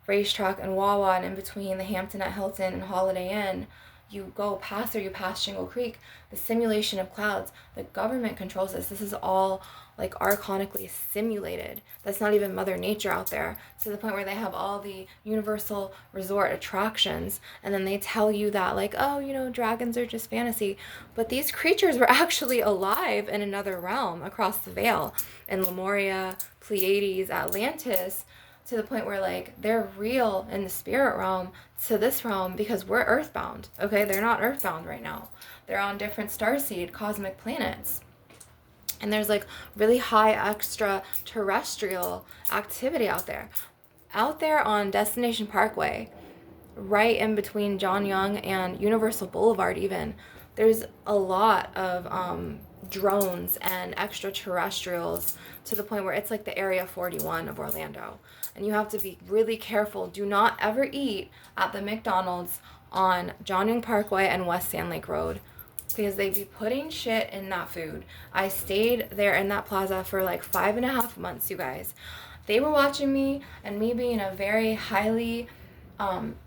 Racetrack and Wawa and in between the Hampton at Hilton and Holiday Inn, you go past there, you pass Shingle Creek, the simulation of clouds, the government controls this. This is all like archonically simulated. That's not even Mother Nature out there, to the point where they have all the Universal Resort attractions, and then they tell you that like, oh, you know, dragons are just fantasy. But these creatures were actually alive in another realm across the veil, in Lemuria, Pleiades, Atlantis, to the point where like they're real in the spirit realm to this realm, because we're earthbound. Okay, they're not earthbound right now. They're on different starseed cosmic planets. And there's like really high extraterrestrial activity out there. Out there on Destination Parkway, right in between John Young and Universal Boulevard even, there's a lot of drones and extraterrestrials, to the point where it's like the Area 41 of Orlando. And you have to be really careful. Do not ever eat at the McDonald's on John Young Parkway and West Sand Lake Road, because they be putting shit in that food. I stayed there in that plaza for like 5.5 months, you guys. They were watching me, and me being a very highly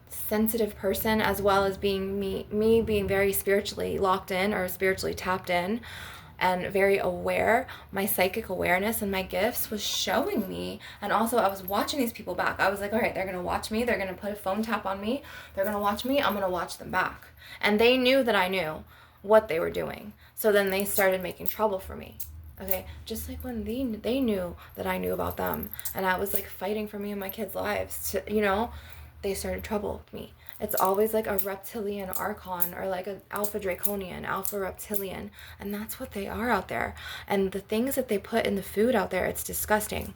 sensitive person, as well as being me being very spiritually locked in or spiritually tapped in and very aware, my psychic awareness and my gifts was showing me. And also I was watching these people back. I was like, all right, they're gonna watch me, they're gonna put a phone tap on me, they're gonna watch me, I'm gonna watch them back. And they knew that I knew what they were doing. So then they started making trouble for me. Okay, just like when they knew that I knew about them, and I was like fighting for me and my kids' lives to, you know, they started trouble with me. It's always like a reptilian archon, or like an alpha draconian, alpha reptilian, and that's what they are out there. And the things that they put in the food out there, it's disgusting.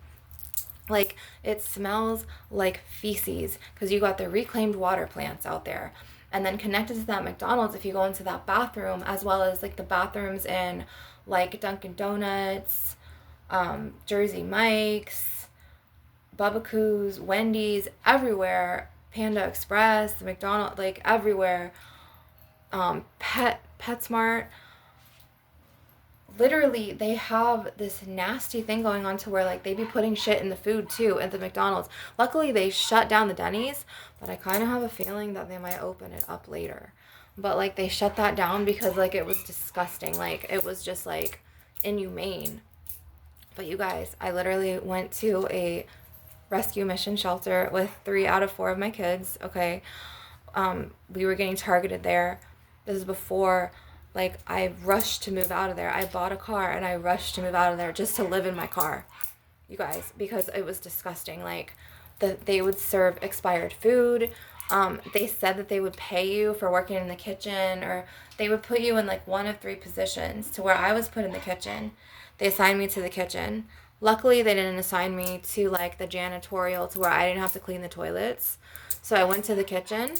Like, it smells like feces, because you got the reclaimed water plants out there. And then connected to that McDonald's, if you go into that bathroom, as well as like the bathrooms in like Dunkin' Donuts, Jersey Mike's, Bubba Coo's, Wendy's, everywhere, Panda Express, the McDonald's, like everywhere, PetSmart, literally they have this nasty thing going on to where like they be putting shit in the food too at the McDonald's. Luckily they shut down the Denny's, but I kind of have a feeling that they might open it up later. But like they shut that down because like it was disgusting. Like it was just like inhumane. But you guys, I literally went to a rescue mission shelter with 3 out of 4 of my kids. Okay. We were getting targeted there. This is before, like, I rushed to move out of there. I bought a car and I rushed to move out of there just to live in my car, you guys, because it was disgusting. Like, they would serve expired food. They said that they would pay you for working in the kitchen, or they would put you in like one of 3 positions, to where I was put in the kitchen. They assigned me to the kitchen. Luckily, they didn't assign me to like the janitorial, to where I didn't have to clean the toilets. So I went to the kitchen.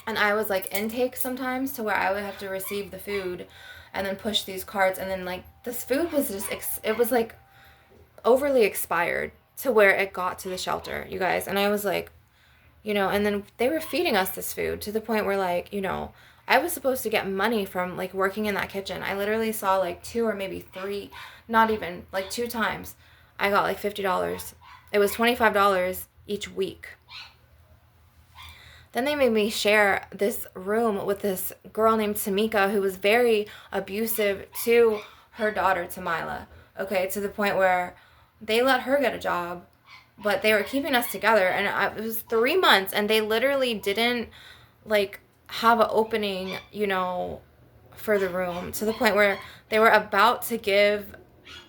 And I was like intake sometimes, to where I would have to receive the food and then push these carts. And then like this food was just, it was like overly expired to where it got to the shelter, you guys. And I was like, and then they were feeding us this food to the point where like, I was supposed to get money from like working in that kitchen. I literally saw like 2 or maybe 3, not even like 2 times. I got like $50. It was $25 each week. Then they made me share this room with this girl named Tamika, who was very abusive to her daughter, Tamila. Okay, to the point where they let her get a job, but they were keeping us together. And it was 3 months, and they literally didn't, like, have an opening, for the room, to the point where they were about to give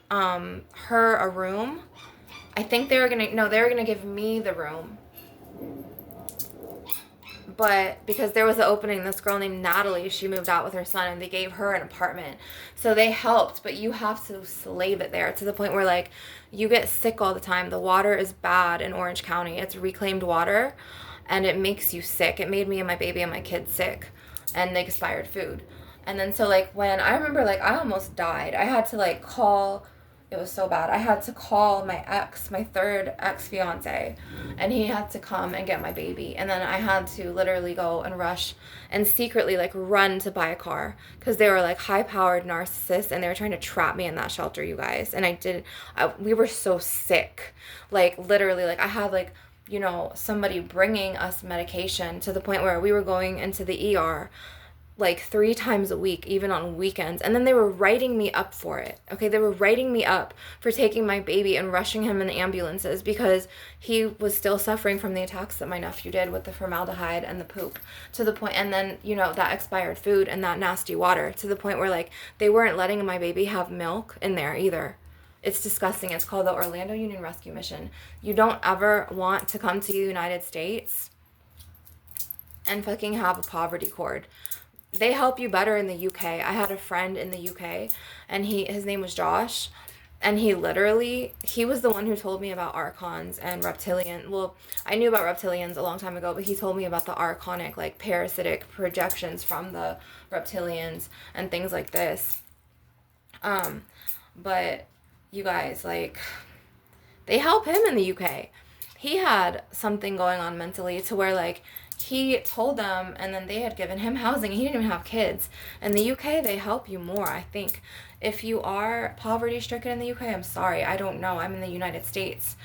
her a room. I think they were going to give me the room. But because there was an opening, this girl named Natalie, she moved out with her son, and they gave her an apartment. So they helped, but you have to slave it there, to the point where like you get sick all the time. The water is bad in Orange County. It's reclaimed water, and it makes you sick. It made me and my baby and my kids sick, and the expired food. And then so like when I remember, like I almost died. I had to like call. It was so bad. I had to call my ex, my 3rd ex-fiance, and he had to come and get my baby. And then I had to literally go and rush and secretly like run to buy a car, because they were like high-powered narcissists, and they were trying to trap me in that shelter, you guys. And we were so sick. Like literally, like I had like, somebody bringing us medication, to the point where we were going into the ER like 3 times a week, even on weekends. And then they were writing me up for it. Okay, they were writing me up for taking my baby and rushing him in ambulances, because he was still suffering from the attacks that my nephew did with the formaldehyde and the poop, to the point, and then that expired food and that nasty water, to the point where like they weren't letting my baby have milk in there either. It's disgusting. It's called the Orlando Union Rescue Mission. You don't ever want to come to the United States and fucking have a poverty cord. They help you better in the UK. I had a friend in the UK, and his name was Josh, and he was the one who told me about archons and reptilian. Well, I knew about reptilians a long time ago, but he told me about the archonic, like parasitic projections from the reptilians and things like this. But you guys, like, they help him in the UK. He had something going on mentally, to where like he told them, and then they had given him housing. He didn't even have kids. In the UK, they help you more, I think. If you are poverty stricken in the UK, I'm sorry, I don't know. I'm in the United States.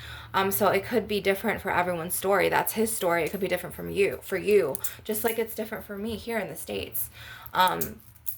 So it could be different for everyone's story. That's his story. It could be different for you, just like it's different for me here in the States.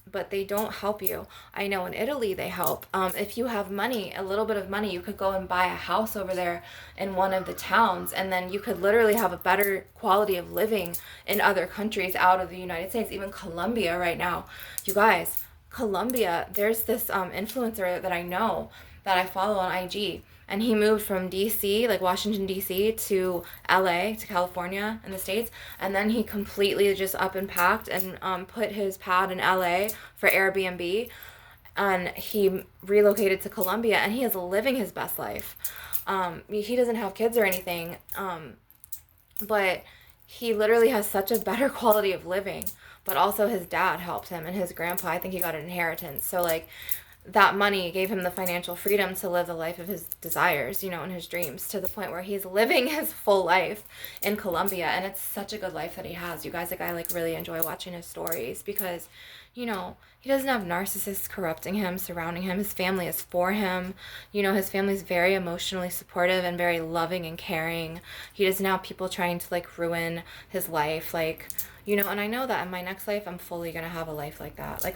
But they don't help you. I know in Italy they help. If you have money, a little bit of money, you could go and buy a house over there in one of the towns, and then you could literally have a better quality of living in other countries out of the United States, even Colombia right now. You guys, Colombia, there's this influencer that I know that I follow on IG, and he moved from DC, like Washington, DC, to LA, to California in the States. And then he completely just up and packed and put his pad in LA for Airbnb. And he relocated to Colombia, and he is living his best life. He doesn't have kids or anything. But he literally has such a better quality of living, but also his dad helped him, and his grandpa, I think he got an inheritance. So like that money gave him the financial freedom to live the life of his desires, you know, and his dreams, to the point where he's living his full life in Colombia. And it's such a good life that he has. You guys, like, I like really enjoy watching his stories because, you know, he doesn't have narcissists corrupting him, surrounding him. His family is for him. You know, his family's very emotionally supportive and very loving and caring. He doesn't have people trying to like ruin his life. Like, you know, and I know that in my next life, I'm fully going to have a life like that. Like,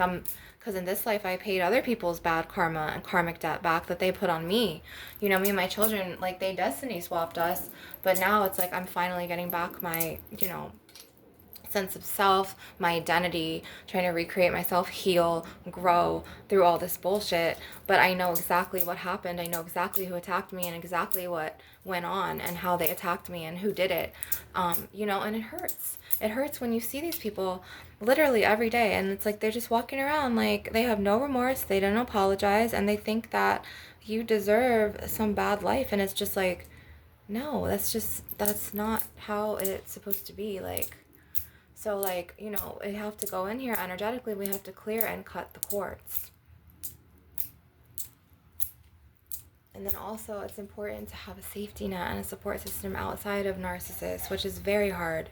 because in this life, I paid other people's bad karma and karmic debt back that they put on me. You know, me and my children, like, they destiny swapped us. But now it's like I'm finally getting back my, you know, sense of self, my identity, trying to recreate myself, heal, grow through all this bullshit. But I know exactly what happened. I know exactly who attacked me and exactly what went on and how they attacked me and who did it. You know, and it hurts. It hurts when you see these people literally every day, and it's like they're just walking around like they have no remorse, they don't apologize, and they think that you deserve some bad life. And it's just like, no, that's not how it's supposed to be. Like, so, like, you know, we have to go in here energetically. We have to clear and cut the cords. And then also, it's important to have a safety net and a support system outside of narcissists, which is very hard.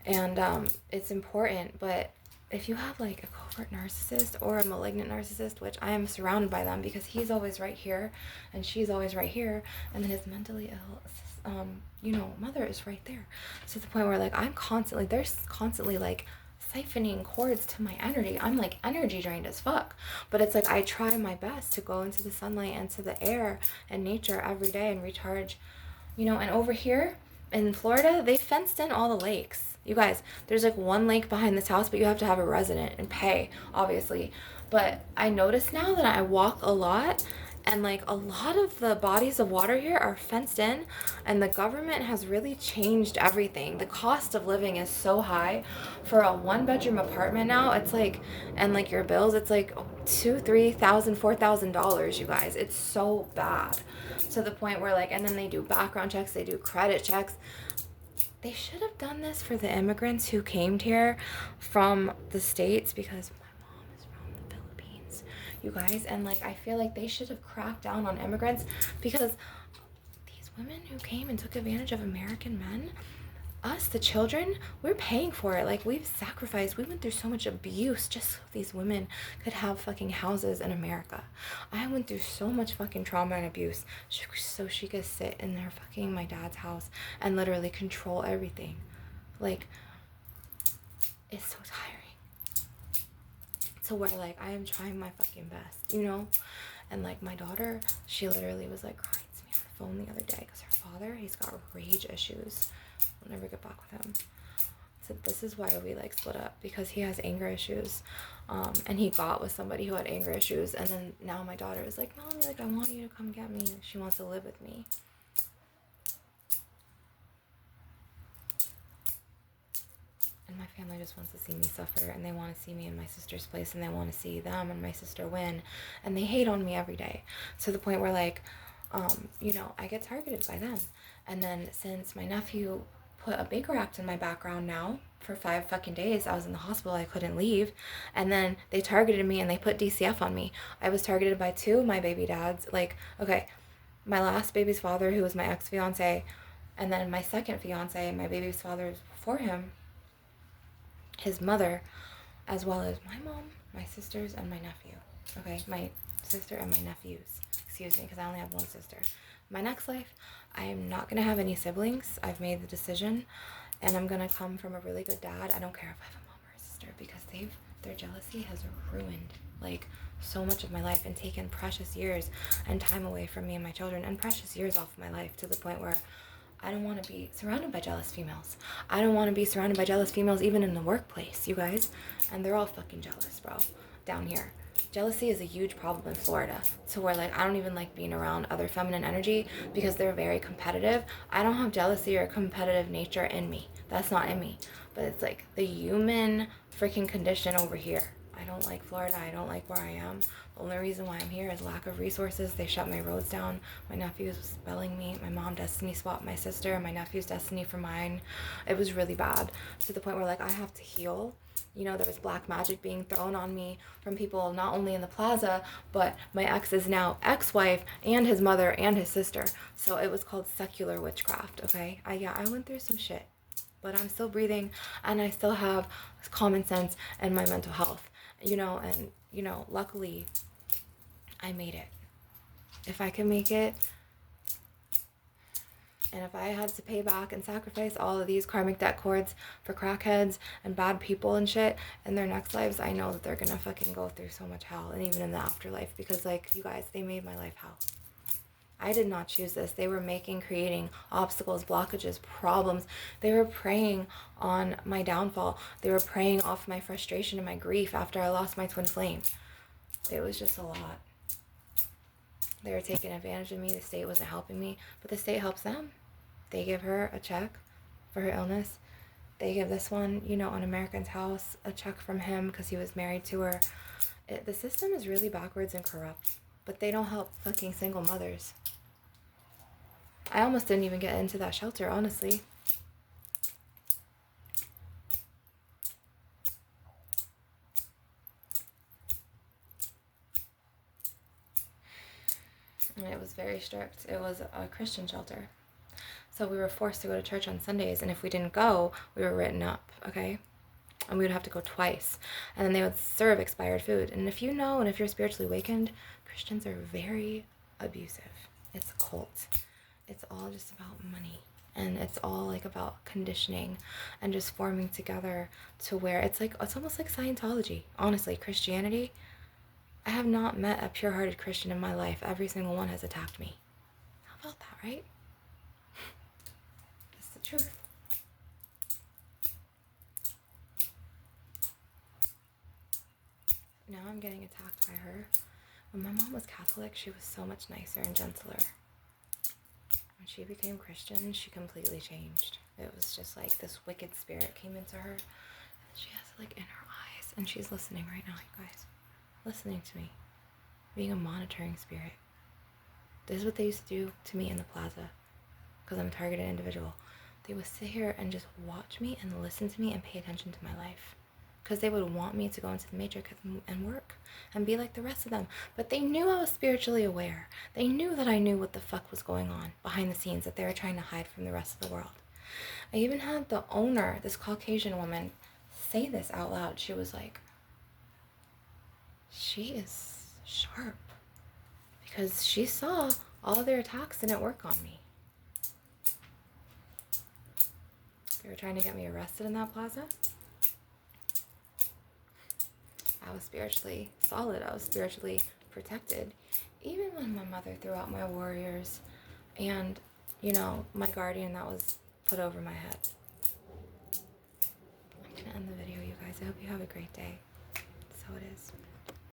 And it's important, but if you have like a covert narcissist or a malignant narcissist, which I am surrounded by them because he's always right here and she's always right here, and then his mentally ill you know, mother is right there, to the point where like they're constantly like siphoning cords to my energy. I'm like energy drained as fuck, but it's like I try my best to go into the sunlight and to the air and nature every day and recharge, you know. And over here in Florida, they fenced in all the lakes. You guys, there's like one lake behind this house, but you have to have a resident and pay, obviously. But I notice now that I walk a lot, and like a lot of the bodies of water here are fenced in, and the government has really changed everything. The cost of living is so high for a 1 bedroom apartment now. It's like, and like your bills, it's like $2,000, $3,000, $4,000, you guys. It's so bad, to the point where like, and then they do background checks, they do credit checks. They should have done this for the immigrants who came here from the States, because you guys, and like I feel like they should have cracked down on immigrants, because these women who came and took advantage of American men, us, the children, we're paying for it. Like, we've sacrificed, we went through so much abuse just so these women could have fucking houses in America. I went through so much fucking trauma and abuse so she could sit in her fucking my dad's house and literally control everything. Like, it's so tiring. So where like I am trying my fucking best, you know. And like my daughter, she literally was like crying to me on the phone the other day because her father, he's got rage issues. I'll never get back with him. So this is why we like split up, because he has anger issues, and he got with somebody who had anger issues. And then now my daughter is like, Mommy, like I want you to come get me. She wants to live with me. And my family just wants to see me suffer, and they want to see me in my sister's place, and they want to see them and my sister win, and they hate on me every day, to the point where like, you know, I get targeted by them. And then since my nephew put a Baker Act in my background now for 5 fucking days, I was in the hospital, I couldn't leave, and then they targeted me and they put DCF on me. I was targeted by 2 of my baby dads. Like, okay, my last baby's father, who was my ex-fiance, and then my second fiance, my baby's father before him, his mother, as well as my mom, my sisters, and my nephew. Okay, my sister and my nephews. Excuse me, because I only have one sister. My next life, I am not going to have any siblings. I've made the decision, and I'm going to come from a really good dad. I don't care if I have a mom or a sister, because their jealousy has ruined like so much of my life and taken precious years and time away from me and my children, and precious years off of my life, to the point where I don't want to be surrounded by jealous females. I don't want to be surrounded by jealous females even in the workplace, you guys. And they're all fucking jealous, bro, down here. Jealousy is a huge problem in Florida, to where like I don't even like being around other feminine energy because they're very competitive. I don't have jealousy or competitive nature in me. That's not in me. But it's like the human freaking condition over here. I don't like Florida. I don't like where I am. The only reason why I'm here is lack of resources. They shut my roads down. My nephew was spelling me. My mom destiny swapped my sister and my nephew's destiny for mine. It was really bad, to the point where like I have to heal. You know, there was black magic being thrown on me from people not only in the plaza, but my ex's now ex-wife and his mother and his sister. So it was called secular witchcraft, okay? I went through some shit, but I'm still breathing and I still have common sense and my mental health, you know, and, you know, luckily I made it. If I can make it, and if I had to pay back and sacrifice all of these karmic debt cords for crackheads and bad people and shit in their next lives, I know that they're gonna fucking go through so much hell, and even in the afterlife, because like, you guys, they made my life hell. I did not choose this. They were creating obstacles, blockages, problems. They were preying on my downfall. They were preying off my frustration and my grief after I lost my twin flame. It was just a lot. They were taking advantage of me. The state wasn't helping me, but the state helps them. They give her a check for her illness. They give this one, you know, on American's House, a check from him because he was married to her. The system is really backwards and corrupt, but they don't help fucking single mothers. I almost didn't even get into that shelter, honestly. And it was very strict. It was a Christian shelter. So we were forced to go to church on Sundays, and if we didn't go, we were written up, okay? And we would have to go twice. And then they would serve expired food. And if you know, and if you're spiritually awakened, Christians are very abusive. It's a cult. It's all just about money. And it's all like about conditioning and just forming together to where it's almost like Scientology. Honestly, Christianity, I have not met a pure-hearted Christian in my life. Every single one has attacked me. How about that, right? It's the truth. Now I'm getting attacked by her. When my mom was Catholic, she was so much nicer and gentler. When she became Christian, she completely changed. It was just like this wicked spirit came into her. She has it like in her eyes, and she's listening right now, you guys. Listening to me. Being a monitoring spirit. This is what they used to do to me in the plaza, because I'm a targeted individual. They would sit here and just watch me and listen to me and pay attention to my life, because they would want me to go into the matrix and work and be like the rest of them. But they knew I was spiritually aware. They knew that I knew what the fuck was going on behind the scenes that they were trying to hide from the rest of the world. I even had the owner, this Caucasian woman, say this out loud. She was like, she is sharp, because she saw all their attacks didn't work on me. They were trying to get me arrested in that plaza. I was spiritually solid. I was spiritually protected. Even when my mother threw out my warriors and, you know, my guardian that was put over my head. I'm going to end the video, you guys. I hope you have a great day. So it is.